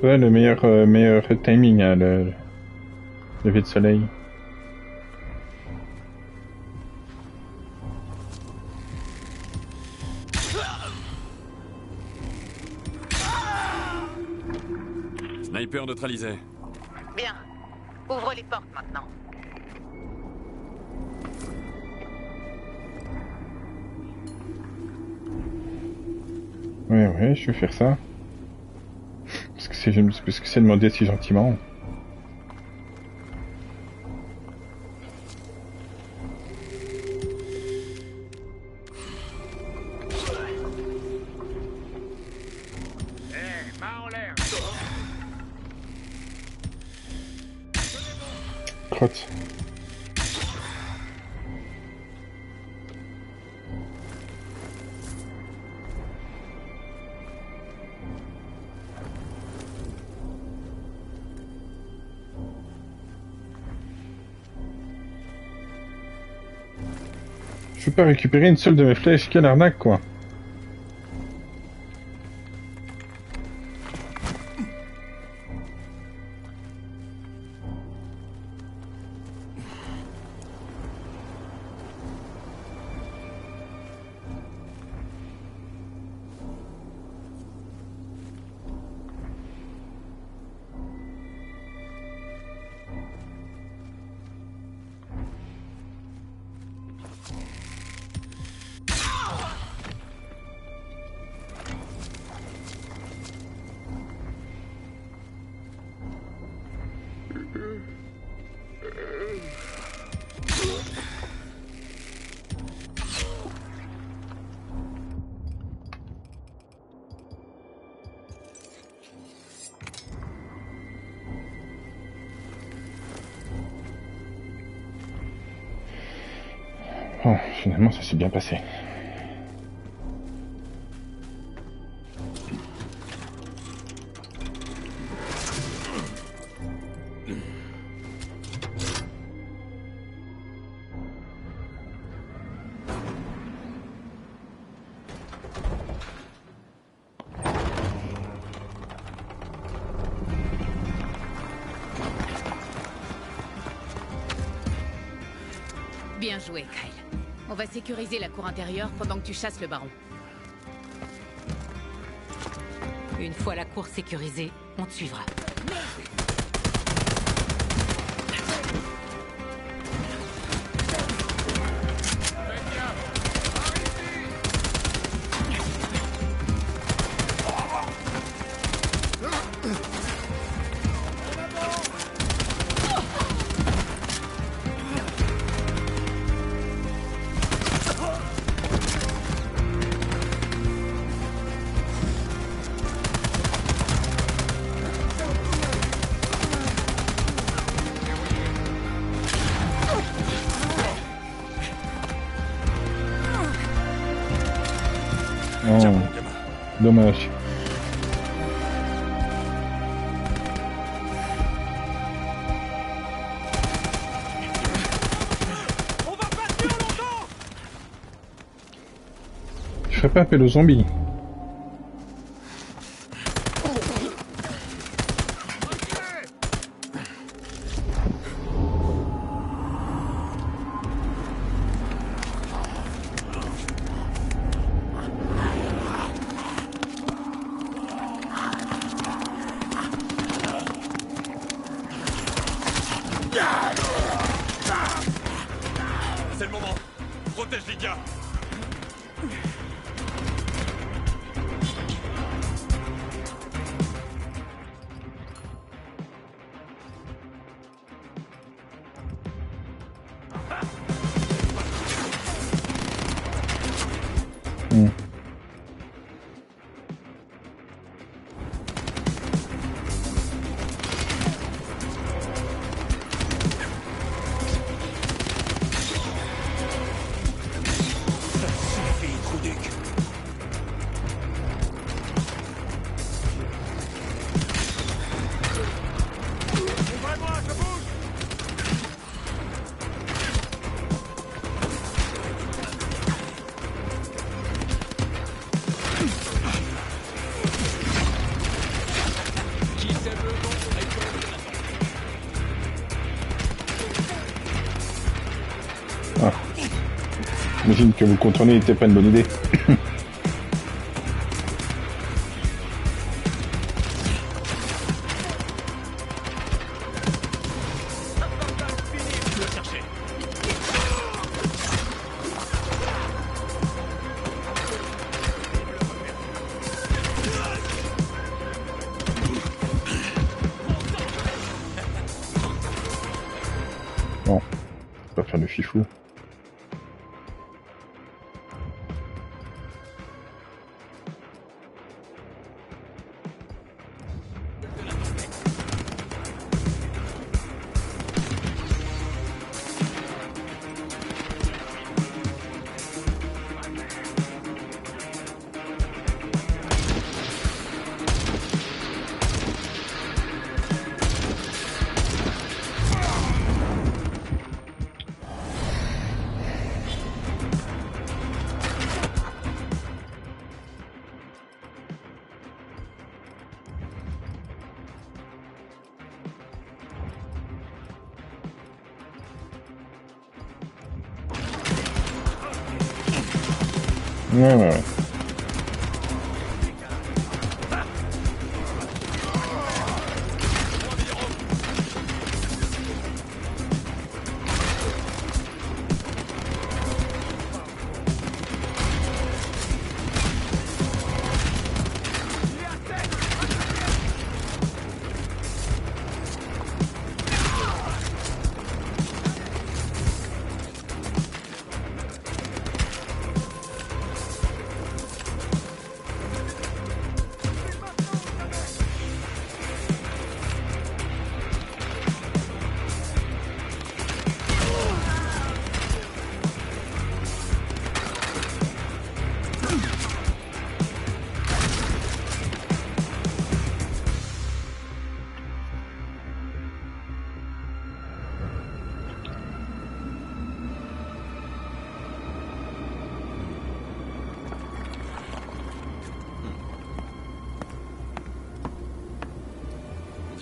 Ouais, le meilleur timing, hein, le lever de soleil. Sniper neutralisé. Bien. Ouvre les portes maintenant. Ouais, je vais faire ça. Parce que c'est demandé si gentiment. Main en l'air. Crotte. Je peux pas récupérer une seule de mes flèches, quelle arnaque quoi. Bon, finalement, ça s'est bien passé. Bien joué, Kyle. On va sécuriser la cour intérieure pendant que tu chasses le baron. Une fois la cour sécurisée, on te suivra. Oh, dommage. Je ferais pas appel aux zombies. C'est le moment. Protège Lydia. Ah. J'imagine que vous contourner n'était pas une bonne idée. Bon, pas faire le fifou. Ouais.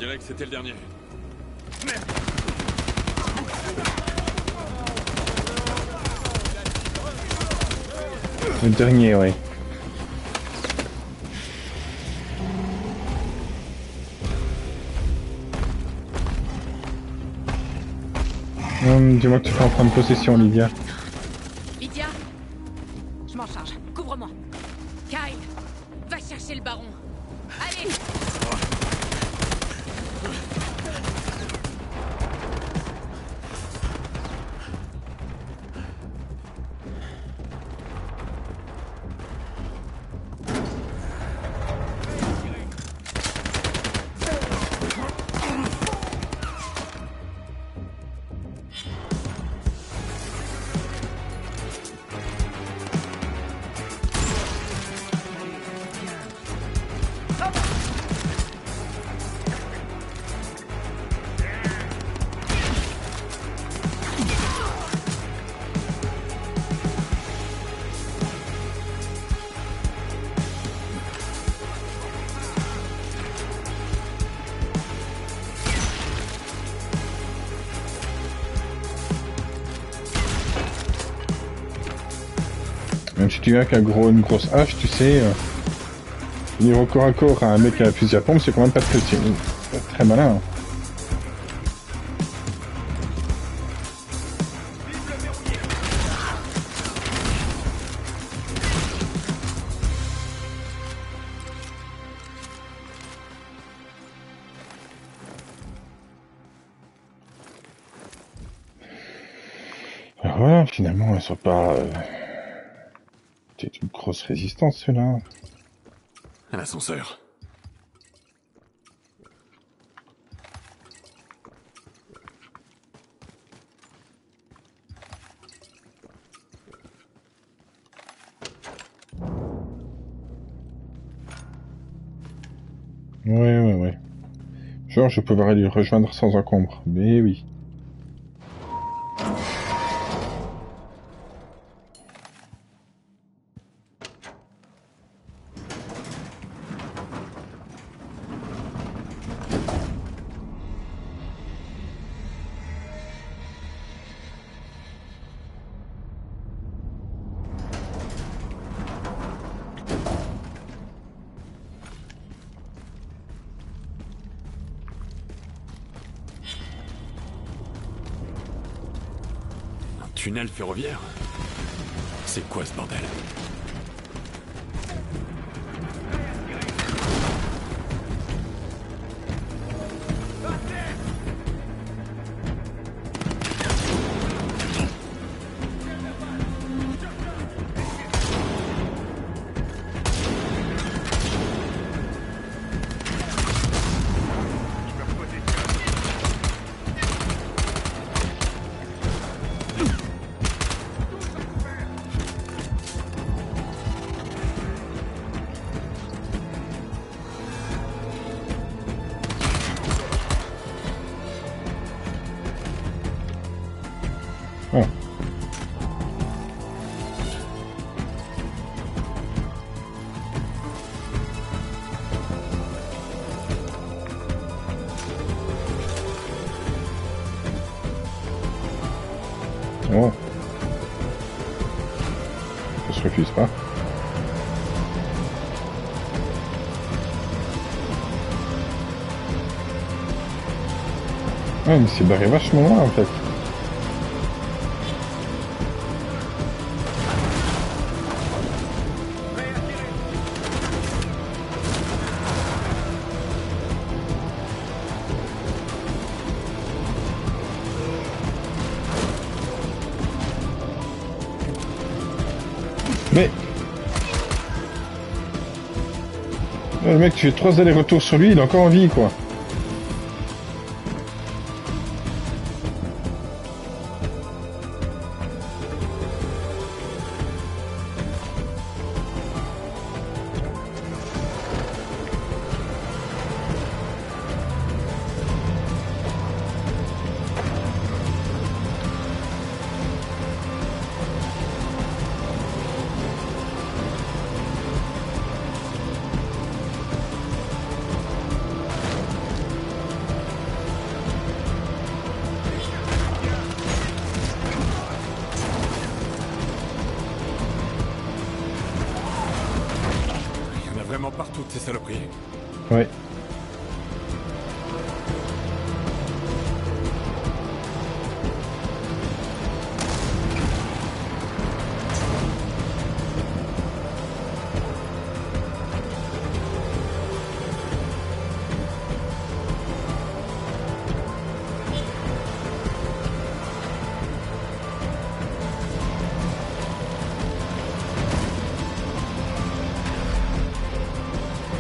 dirais que c'était le dernier. Le dernier, ouais. Dis-moi que tu peux en prendre possession, Lydia. Lydia, je m'en charge. Couvre-moi. Kyle, va chercher le baron. Allez. Même si tu viens avec une grosse hache, tu sais, venir au corps à corps à un mec à un fusil à pompe, c'est quand même pas très malin. Alors voilà, finalement, elles sont pas... C'est une grosse résistance, ceux-là. À l'ascenseur. Ouais. Genre, je peux aller le rejoindre sans encombre. Mais oui. Tunnel ferroviaire? C'est quoi ce bordel? Oh. Ça se refuse pas. Ouais, mais c'est barré vachement loin en fait. Mais... Le mec, tu fais 3 allers-retours sur lui, il est encore en vie, quoi. vraiment par toutes ces saloperies. Ouais.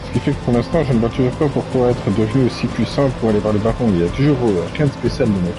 Ce qui fait que pour l'instant, je ne vois toujours pas pourquoi être devenu aussi puissant pour aller voir le baron. Il y a toujours rien de spécial, le mec.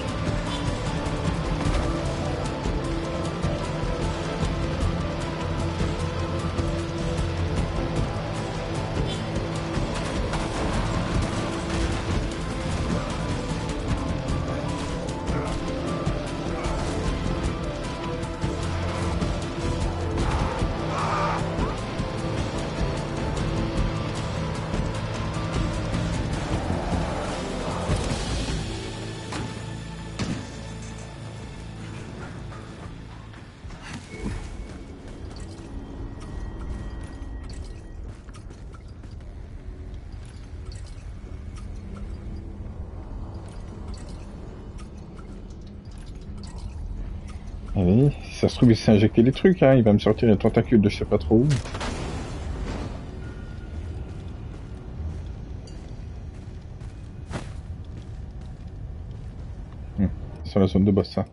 Allez, si ça se trouve, il s'est injecté des trucs, hein. Il va me sortir les tentacules de je sais pas trop où. Sur la zone de boss, ça.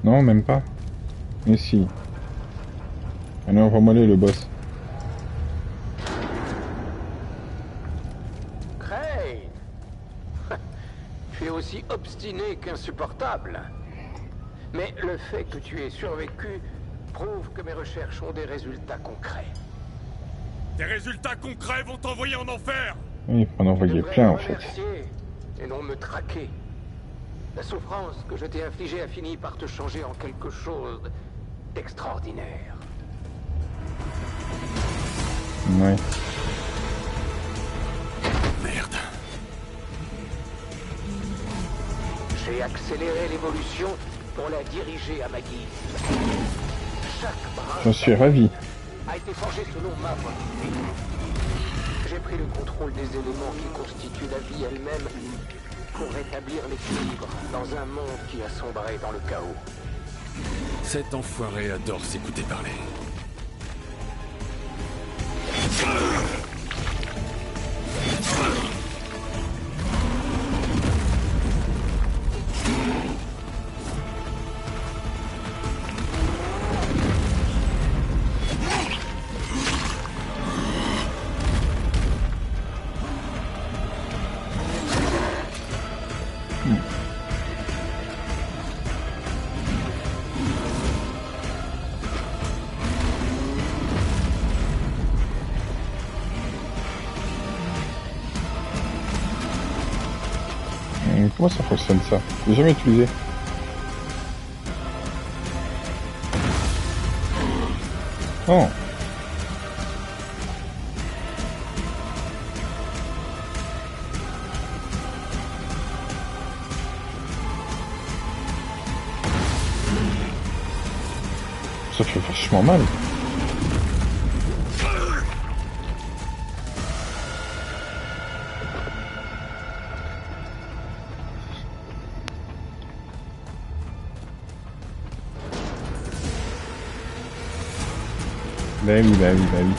Non, même pas. Mais si. Allez, envoie-moi le boss. Crane. Tu es aussi obstiné qu'insupportable. Mais le fait que tu aies survécu prouve que mes recherches ont des résultats concrets. Des résultats concrets vont t'envoyer en enfer. Oui, il faut en envoyer plein, en fait. Et non me traquer. La souffrance que je t'ai infligée a fini par te changer en quelque chose d'extraordinaire. Ouais. Merde. J'ai accéléré l'évolution pour la diriger à ma guise. Chaque bras J'en suis ravi. a été forgé selon ma volonté. J'ai pris le contrôle des éléments qui constituent la vie elle-même pour rétablir l'équilibre dans un monde qui a sombré dans le chaos. Cet enfoiré adore s'écouter parler. Comment ça fonctionne ça? J'ai jamais utilisé. Oh. Ça fait vachement mal. Bah oui, bah oui, bah oui.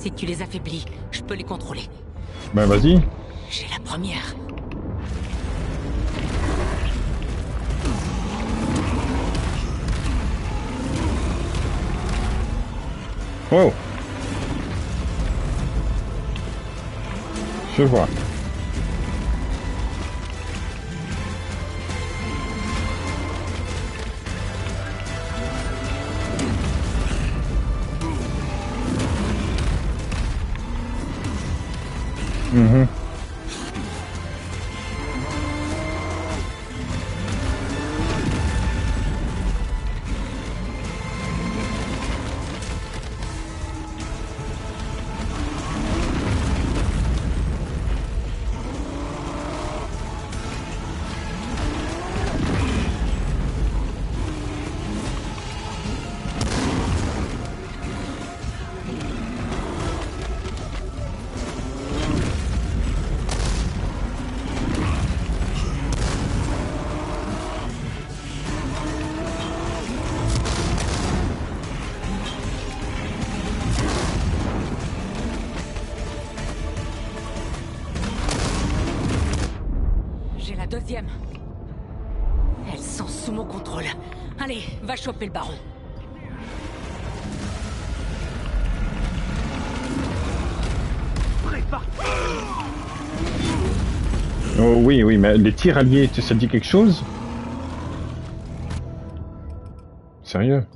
Si tu les affaiblis, je peux les contrôler. Ben vas-y. J'ai la première. Oh. Je vois. Mhm. Deuxième. Elles sont sous mon contrôle. Allez, va choper le baron. Oh oui, oui, mais les tirs alliés, ça te dit quelque chose? Sérieux?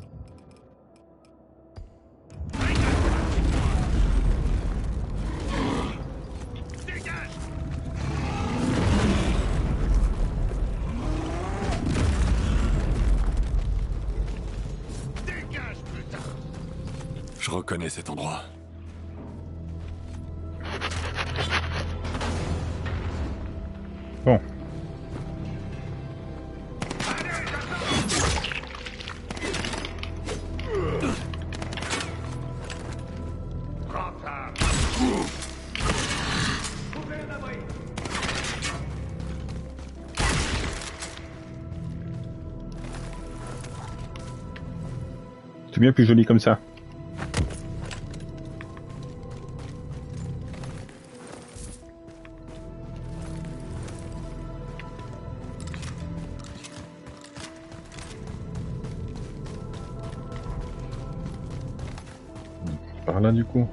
Je reconnais cet endroit. Bon. C'est bien plus joli comme ça. Par là du coup.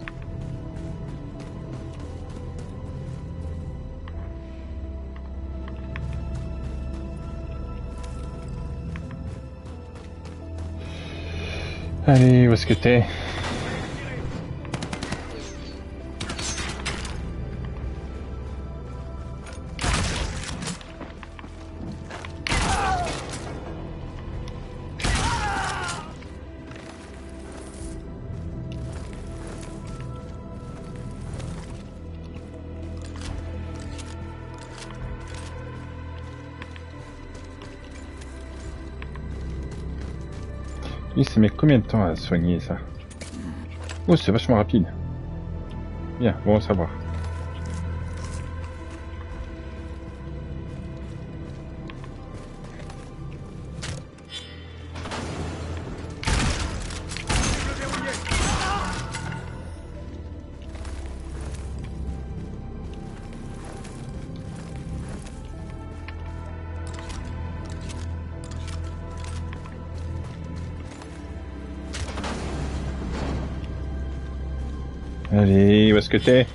Allez, où est-ce que t'es? Oui, ça met combien de temps à soigner ça? Oh, c'est vachement rapide. Bien, bon à savoir. Allez, où est-ce que t'es?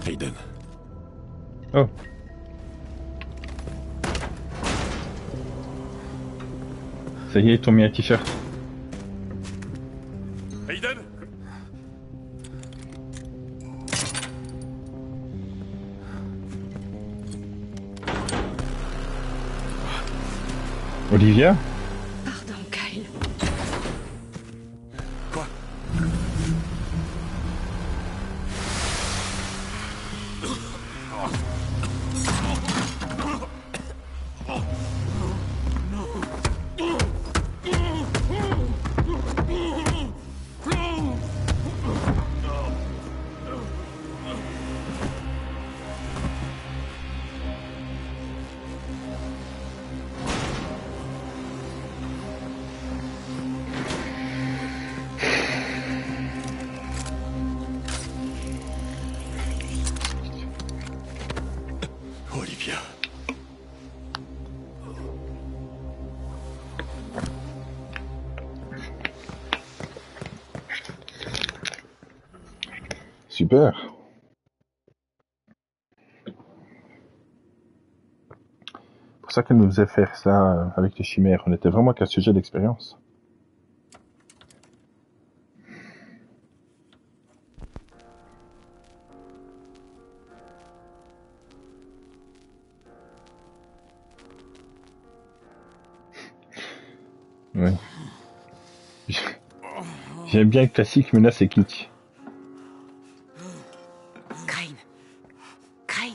Aiden. Oh. Ça y est, ils t'ont mis un t-shirt. Aiden. Olivia? Pardon, Kyle. Quoi? Super. C'est pour ça qu'elle nous faisait faire ça avec les chimères. On était vraiment qu'un sujet d'expérience. Ouais. J'aime bien le classique menace et kitsch. Crane. Crane.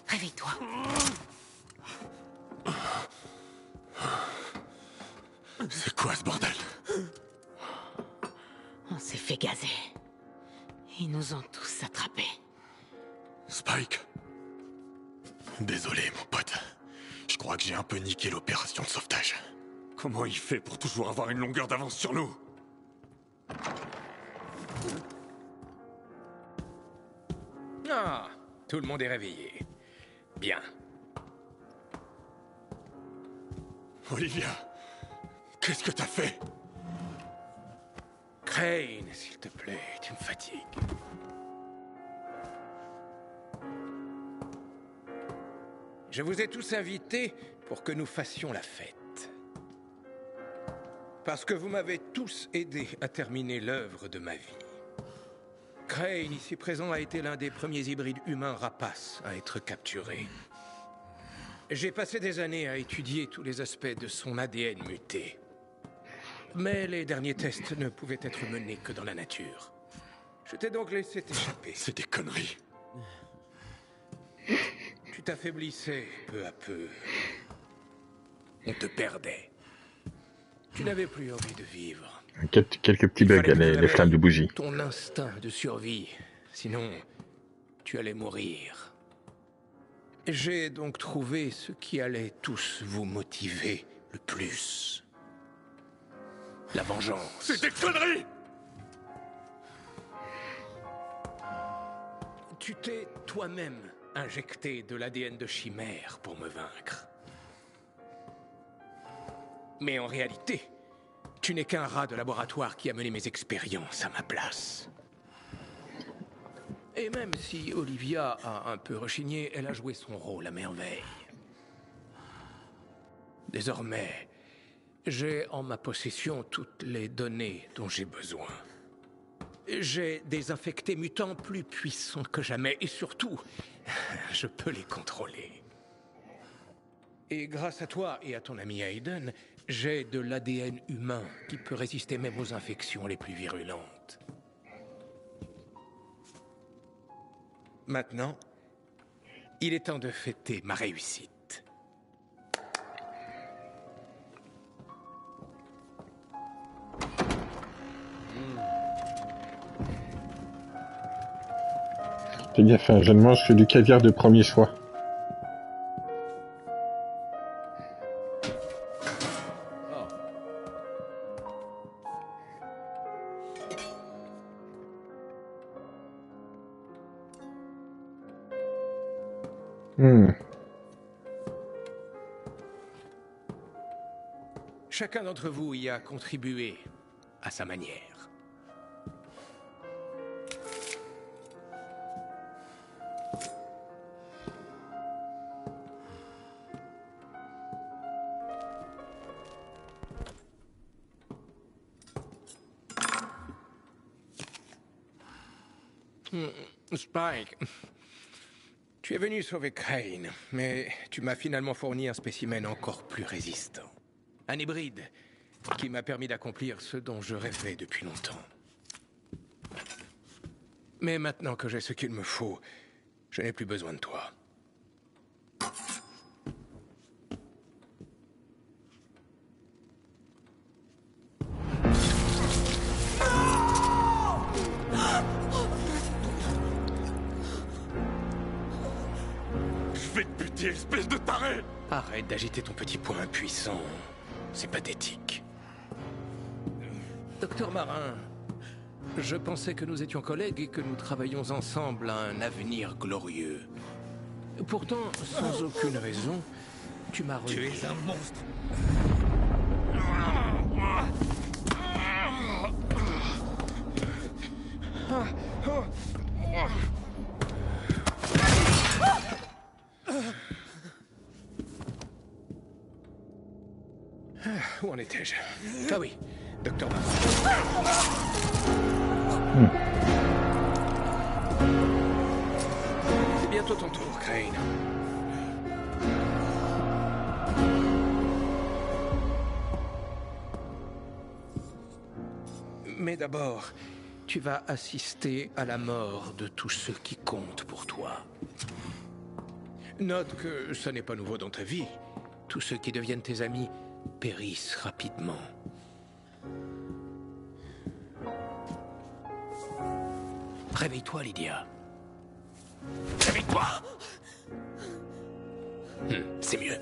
Réveille-toi. C'est quoi ce bordel? On s'est fait gazer. Ils nous ont tous attrapés. Spike. Désolé, mon pote. Je crois que j'ai un peu niqué l'opération de sauvetage. Comment il fait pour toujours avoir une longueur d'avance sur nous? Ah, tout le monde est réveillé. Bien. Olivia, qu'est-ce que t'as fait? Crane, s'il te plaît, tu me fatigues. Je vous ai tous invités pour que nous fassions la fête. Parce que vous m'avez tous aidé à terminer l'œuvre de ma vie. Crane, ici présent, a été l'un des premiers hybrides humains rapaces à être capturé. J'ai passé des années à étudier tous les aspects de son ADN muté. Mais les derniers tests ne pouvaient être menés que dans la nature. Je t'ai donc laissé t'échapper. C'est des conneries. Tu t'affaiblissais peu à peu. On te perdait. Tu n'avais plus envie de vivre. Quelques petits bugs, les flammes de bougie. Ton instinct de survie. Sinon, tu allais mourir. J'ai donc trouvé ce qui allait tous vous motiver le plus. La vengeance. C'est des conneries! Tu t'es toi-même injecté de l'ADN de chimère pour me vaincre. Mais en réalité, tu n'es qu'un rat de laboratoire qui a mené mes expériences à ma place. Et même si Olivia a un peu rechigné, elle a joué son rôle à merveille. Désormais, j'ai en ma possession toutes les données dont j'ai besoin. J'ai des infectés mutants plus puissants que jamais, et surtout, je peux les contrôler. Et grâce à toi et à ton ami Aiden, j'ai de l'ADN humain qui peut résister même aux infections les plus virulentes. Maintenant, il est temps de fêter ma réussite. Fais gaffe, je ne mange que du caviar de premier choix. Chacun d'entre vous y a contribué à sa manière. Spike, tu es venu sauver Crane, mais tu m'as finalement fourni un spécimen encore plus résistant. Un hybride qui m'a permis d'accomplir ce dont je rêvais depuis longtemps. Mais maintenant que j'ai ce qu'il me faut, je n'ai plus besoin de toi. Je vais te buter, espèce de taré! Arrête d'agiter ton petit poing impuissant. C'est pathétique. Docteur Marin, je pensais que nous étions collègues et que nous travaillions ensemble à un avenir glorieux. Pourtant, sans aucune raison, tu m'as rejeté. Tu es un monstre. où en étais-je? Ah oui, Docteur Barr. C'est bientôt ton tour, Crane. Mais d'abord, tu vas assister à la mort de tous ceux qui comptent pour toi. Note que ce n'est pas nouveau dans ta vie. Tous ceux qui deviennent tes amis périssent rapidement. Réveille-toi, Lydia. Réveille-toi! C'est mieux.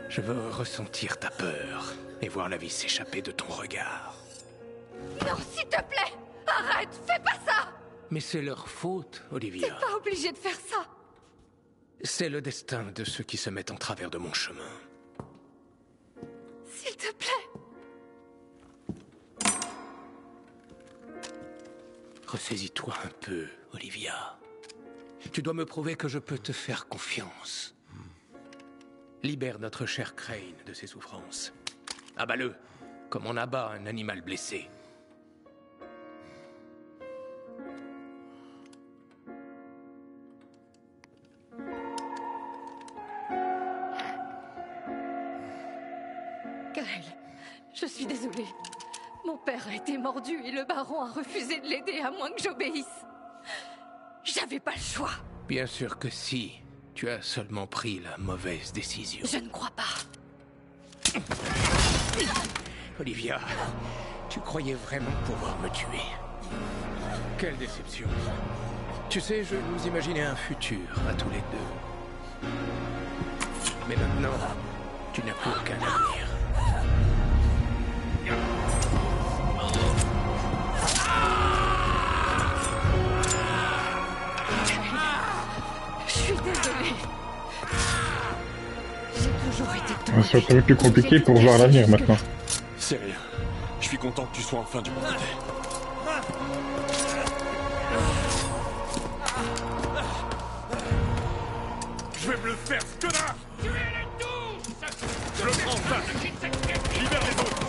Je veux ressentir ta peur et voir la vie s'échapper de ton regard. Non, s'il te plaît! Arrête! Fais pas ça! Mais c'est leur faute, Olivia. T'es pas obligé de faire ça! C'est le destin de ceux qui se mettent en travers de mon chemin. S'il te plaît! Ressaisis-toi un peu, Olivia. Tu dois me prouver que je peux te faire confiance. Libère notre cher Crane de ses souffrances. Abat-le, comme on abat un animal blessé. Kyle, je suis désolée. Mon père a été mordu et le baron a refusé de l'aider à moins que j'obéisse. J'avais pas le choix. Bien sûr que si. Tu as seulement pris la mauvaise décision. Je ne crois pas. Olivia, tu croyais vraiment pouvoir me tuer. Quelle déception. Tu sais, je nous imaginais un futur à tous les deux. Mais maintenant, tu n'as plus aucun avenir. Je suis désolée. J'ai toujours été C'est un peu plus compliqué pour voir l'avenir maintenant. C'est rien. Je suis content que tu sois enfin du bon côté. Je vais me le faire, ce connard! Tuez-les tous! Je le prends, ça! Libère les autres!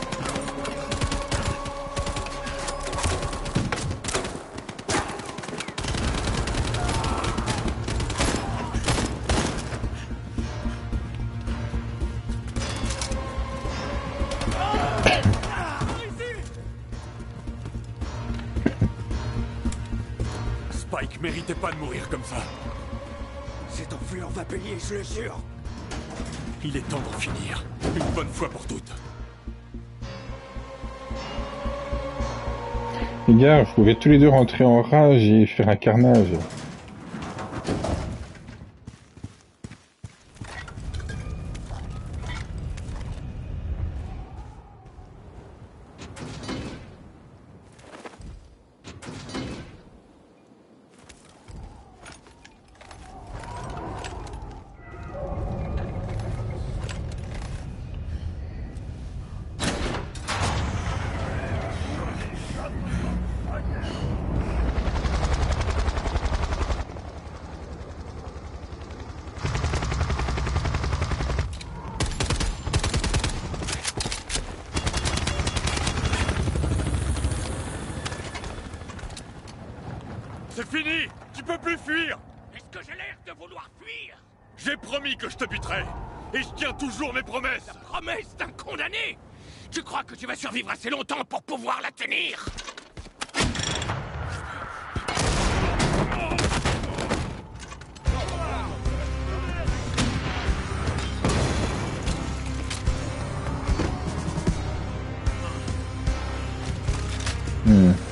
Spike méritait pas de mourir comme ça. Cet enflure va payer, je le jure! Il est temps d'en finir, une bonne fois pour toutes. Les gars, vous pouvez tous les deux rentrer en rage et faire un carnage. C'est fini! Tu peux plus fuir! Est-ce que j'ai l'air de vouloir fuir? J'ai promis que je te buterais! Et je tiens toujours mes promesses! La promesse d'un condamné? Tu crois que tu vas survivre assez longtemps pour pouvoir la tenir?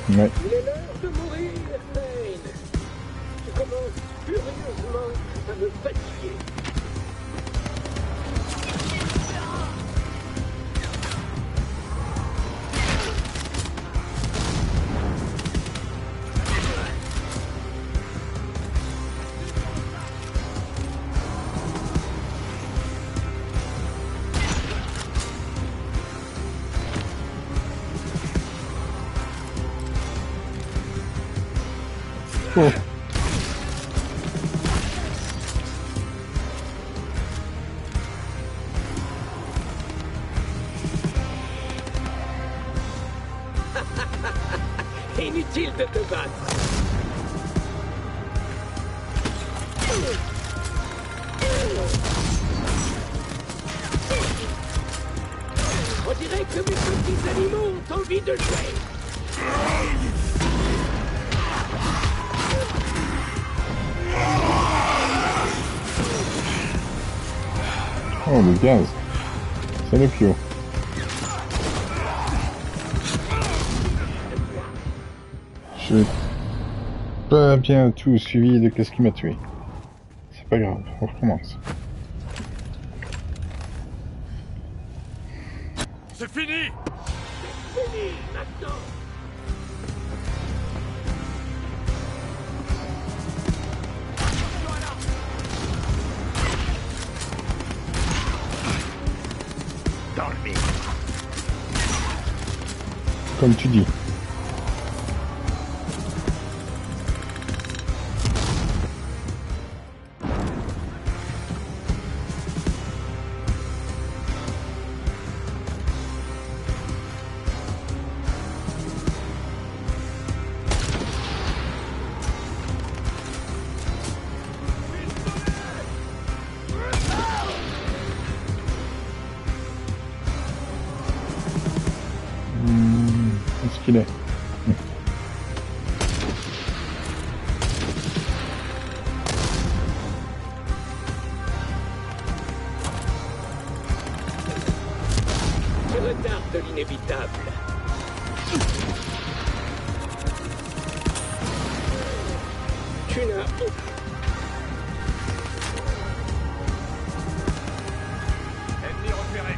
Ouais. Il est l'heure de mourir, Crane. Tu commences furieusement à me fatiguer. Oh. Inutile de te battre. On dirait que mes petits animaux ont envie de jouer. Oh, le gaz. C'est le pio. Je n'ai pas bien tout suivi de qu'est-ce qui m'a tué. C'est pas grave, on recommence. C'est fini! C'est fini, maintenant! Dans le mille. Comme tu dis. Où est-ce qu'il est? Tu retardes l'inévitable. Tu n'as aucun... Ennemi repéré.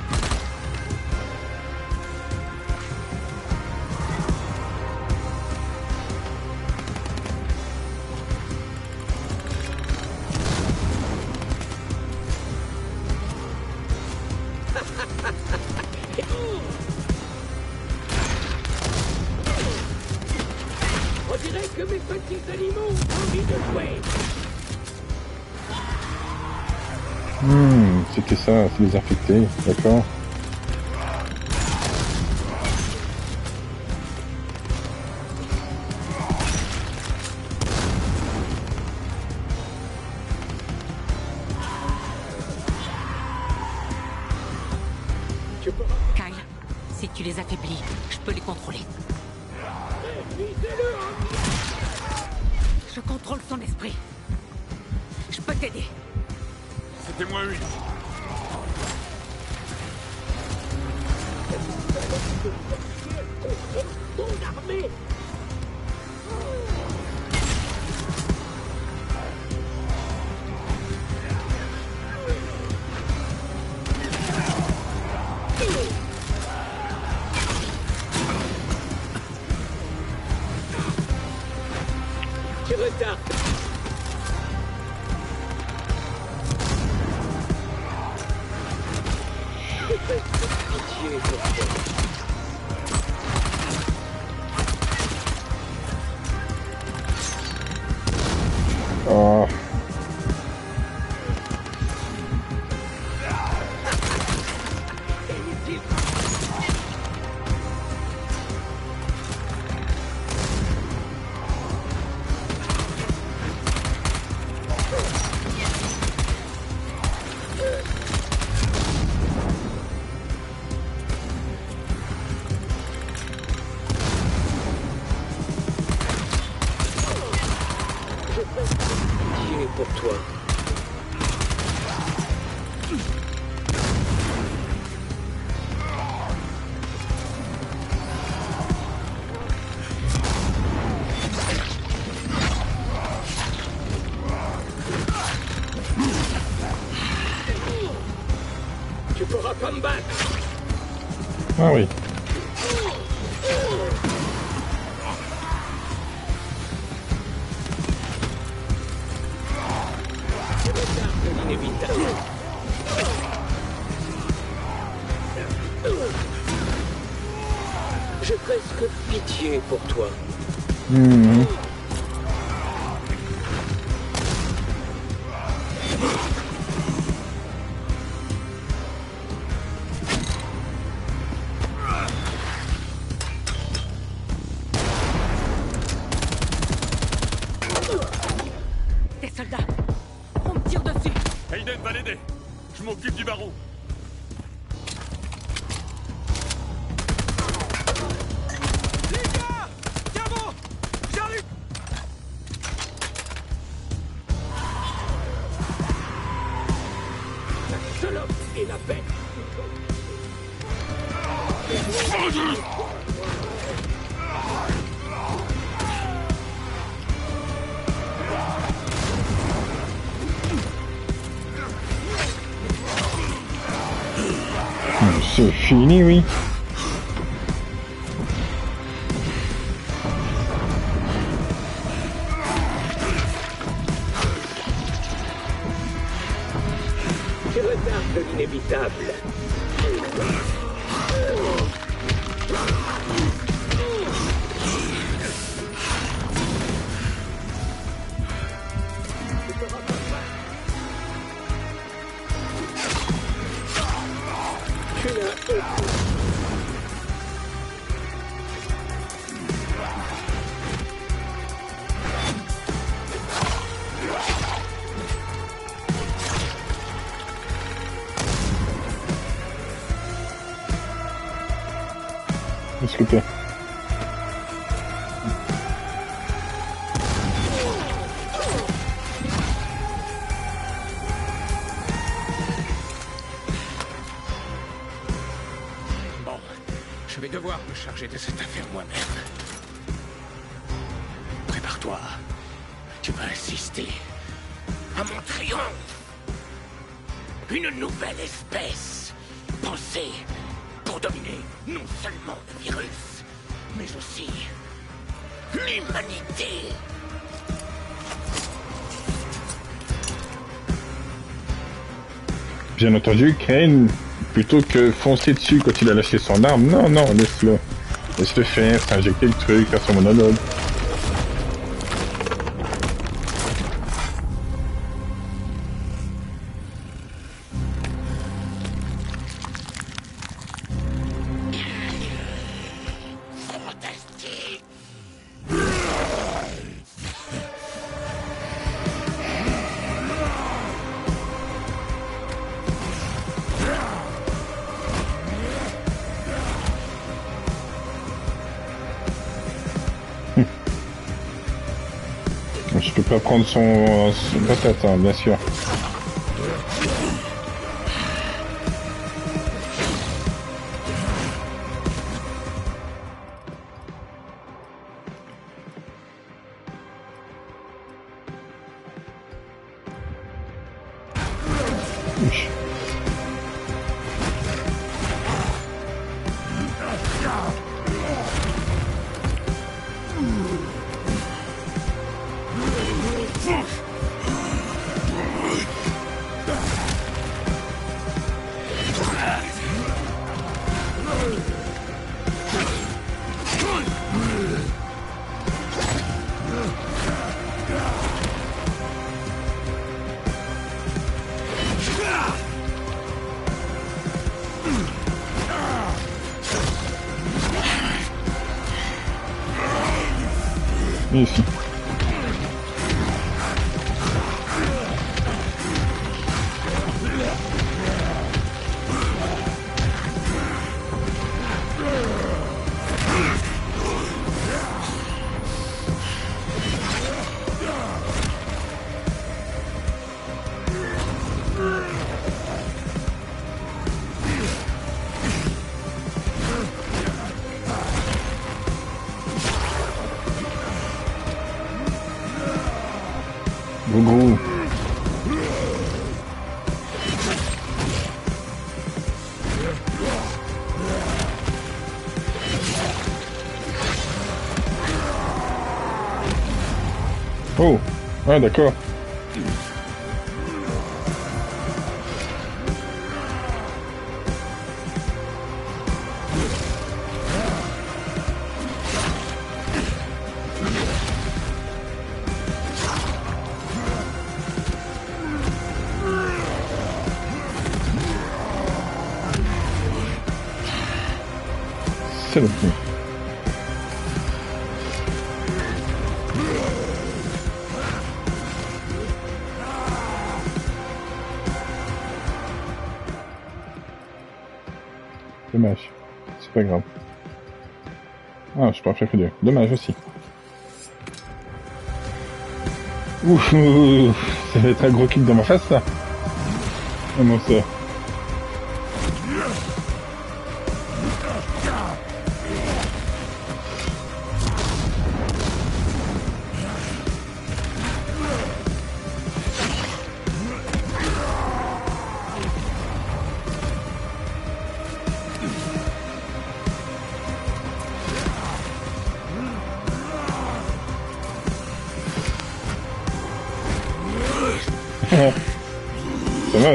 On dirait que mes petits animaux ont envie de jouer. C'est que ça, c'est les infectés, d'accord. Kyle, si tu les affaiblis, je peux les contrôler. Je contrôle son esprit. Je peux t'aider. C'était moins 8. Mon armée. Tu retardes. Pitié pour toi. Oh. Pitié pour toi. Tu pourras pas me battre. Ah oui. Tu retardes l'inévitable. J'ai presque pitié pour toi. va l'aider. Je m'occupe du baron. Les gars! Cabo! J'arrive! La seule homme et la bête. C'est fini, oui. Je retarde l'inévitable. S'il vous plaît. Bon, je vais devoir me charger de cette affaire moi-même. Prépare-toi. Tu vas assister à mon triomphe. Une nouvelle espèce. Pensée pour dominer non seulement le virus, mais aussi l'humanité. Bien entendu, Kane, plutôt que foncer dessus quand il a lâché son arme, non, non, laisse-le. Laisse-le faire, s'injecter le truc, faire son monologue. Je peux pas prendre son patate, hein, bien sûr. Ouch. Ici. Gros. Oh, ah d'accord. C'est le coup. dommage. C'est pas grave. Ah, je peux en faire que 2. Dommage aussi. Ouf, ça va être un gros kick dans ma face, ça. Oh mon sœur.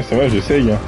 Ça va, j'essaye. Hein.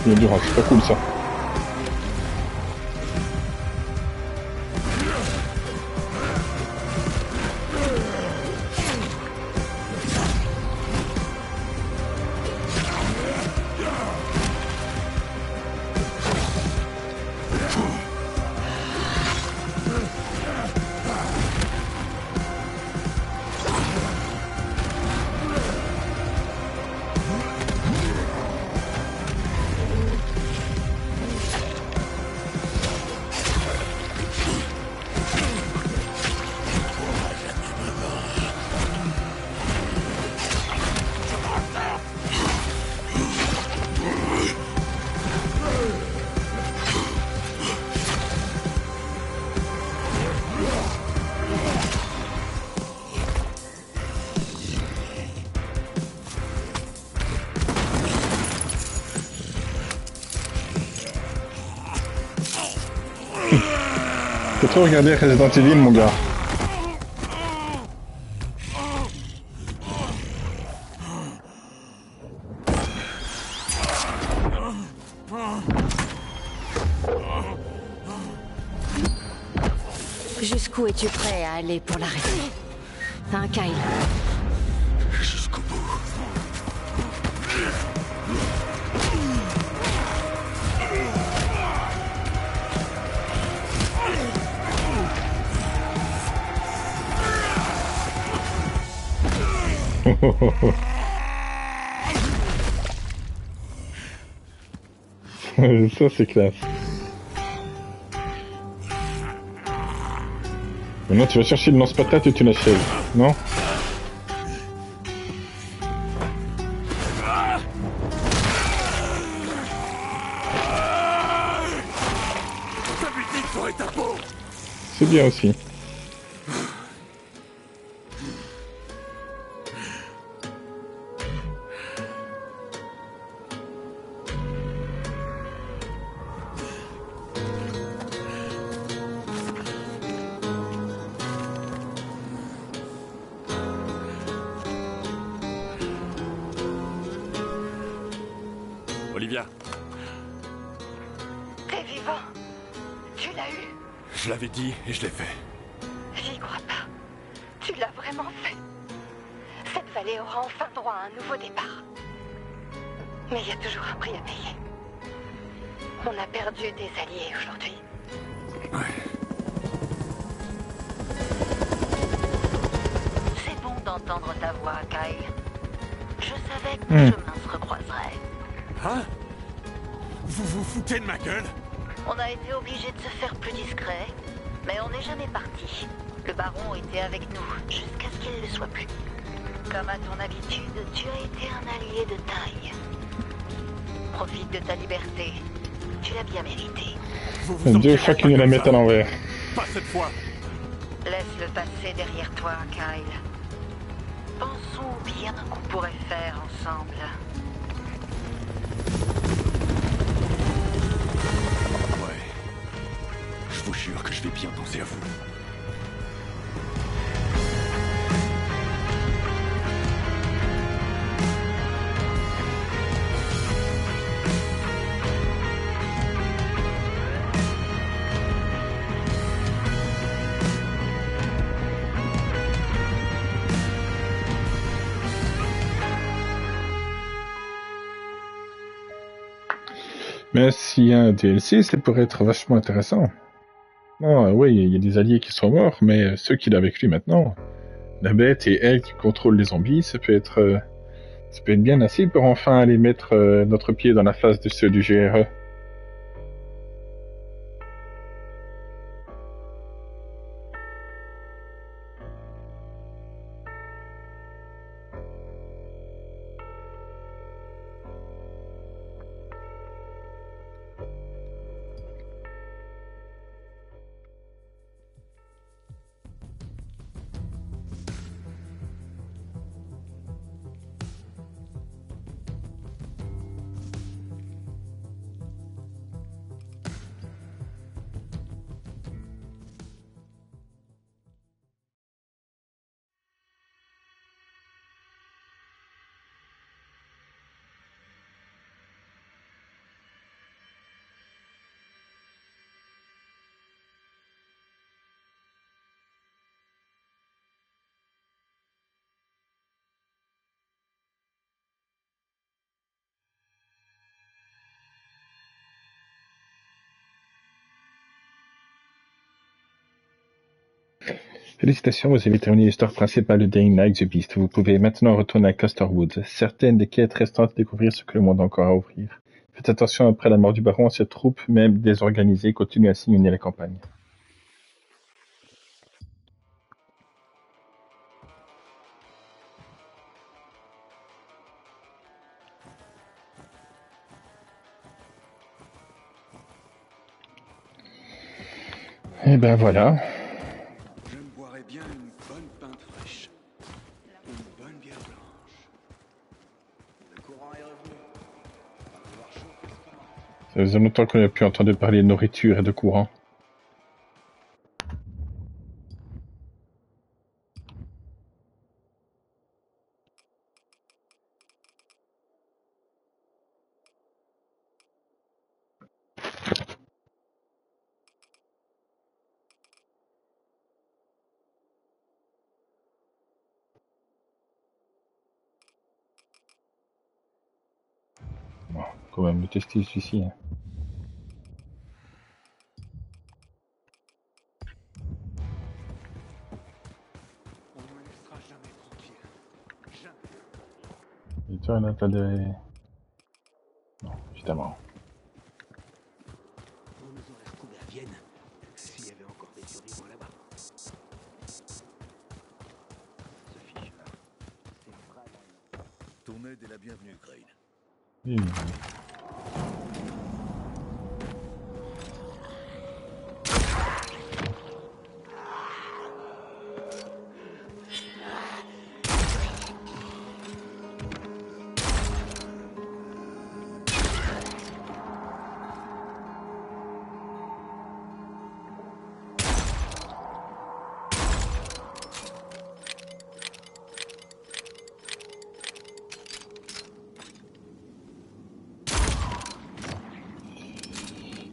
Il y a du rock, c'est pas cool ça. Faut trop regarder Resident Evil, mon gars. Jusqu'où es-tu prêt à aller pour l'arrêter? Hein, Kyle? Jusqu'au bout. Ça c'est classe. Maintenant tu vas chercher le lance-patate et tu l'achèves, non? C'est bien aussi. Olivia, T'es vivant. Tu l'as eu. je l'avais dit et je l'ai fait. J'y crois pas. Tu l'as vraiment fait. Cette vallée aura enfin droit à un nouveau départ. Mais il y a toujours un prix à payer. On a perdu des alliés aujourd'hui. C'est bon d'entendre ta voix, Kyle. Je savais que nos chemins se recroiseraient. Hein? Vous vous foutez de ma gueule? On a été obligé de se faire plus discret, mais on n'est jamais parti. Le baron était avec nous, jusqu'à ce qu'il ne le soit plus. Comme à ton habitude, tu as été un allié de taille. Profite de ta liberté. Tu l'as bien mérité. Deux fois qu'ils nous la mettent à l'envers. Pas cette fois. Laisse le passé derrière toi, Kyle. Pensons au bien qu'on pourrait faire ensemble. Je vous jure que je vais bien penser à vous. Mais s'il y a un DLC, ça pourrait être vachement intéressant. Non, oui, il y a des alliés qui sont morts, mais ceux qu'il a avec lui maintenant, la bête et elle qui contrôlent les zombies, ça peut être bien assez pour enfin aller mettre notre pied dans la face de ceux du GRE. Félicitations, vous avez terminé l'histoire principale de Dying Light The Beast. Vous pouvez maintenant retourner à Custerwood. Certaines des quêtes restantes découvrir ce que le monde a encore à offrir. Faites attention, après la mort du baron, cette troupe, même désorganisée, continue à sillonner la campagne. Et ben voilà. Je me boirais bien une bonne pinte fraîche. Une bonne bière blanche. Le courant est revenu. Va falloir chauffer ce courant. Ça faisait longtemps qu'on n'a plus entendu parler de nourriture et de courant. Bon, quand même le tester celui-ci. Hein. On ne me laissera jamais tranquille. Jamais. Tiens, là, t'as des... Non, évidemment. On nous aurait retrouvés à Vienne s'il y avait encore des survivants là-bas. Ce fichu-là, c'est vraiment... Ton aide est la bienvenue, Crane. Oui.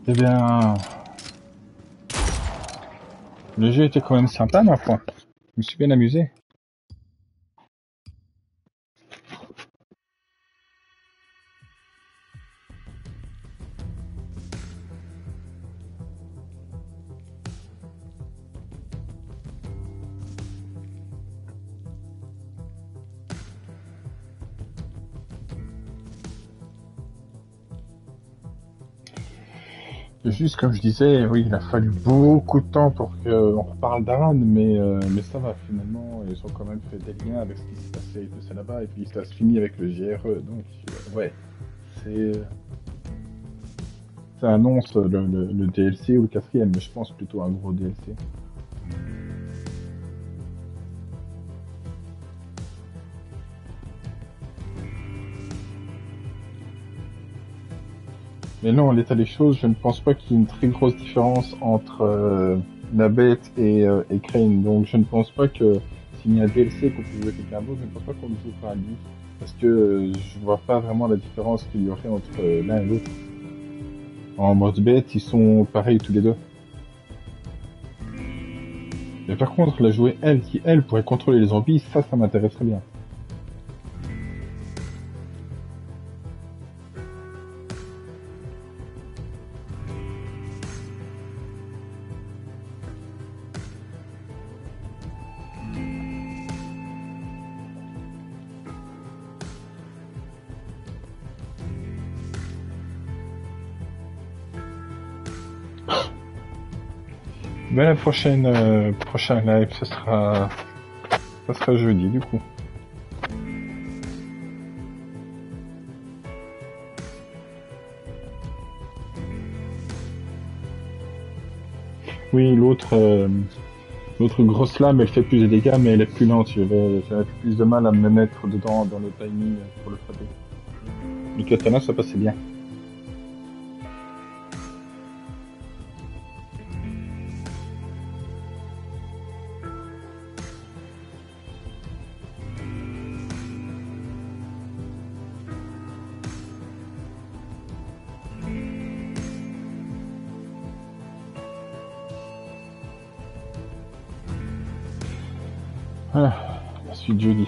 Eh bien, le jeu était quand même sympa, ma foi. Je me suis bien amusé. Juste comme je disais, oui, il a fallu beaucoup de temps pour qu'on reparle d'Aran, mais ça va, finalement, ils ont quand même fait des liens avec ce qui s'est passé et tout ça là-bas, et puis ça se finit avec le GRE, donc, ouais, ça annonce le DLC ou le 4e, mais je pense plutôt un gros DLC. Mais non, à l'état des choses, je ne pense pas qu'il y ait une très grosse différence entre la bête et Crane. Donc je ne pense pas que s'il y a un DLC qu'on peut jouer avec quelqu'un d'autre, je ne pense pas qu'on le jouera à lui. Parce que je vois pas vraiment la différence qu'il y aurait entre l'un et l'autre. En mode bête, ils sont pareils tous les deux. Mais par contre, la jouer elle, qui elle pourrait contrôler les zombies, ça m'intéresserait bien. Ben la prochain live, ça sera jeudi du coup. Oui, l'autre grosse lame, elle fait plus de dégâts, mais elle est plus lente. J'avais plus de mal à me mettre dedans dans le timing pour le frapper. Le katana, ça passait bien. Voilà, la suite jeudi.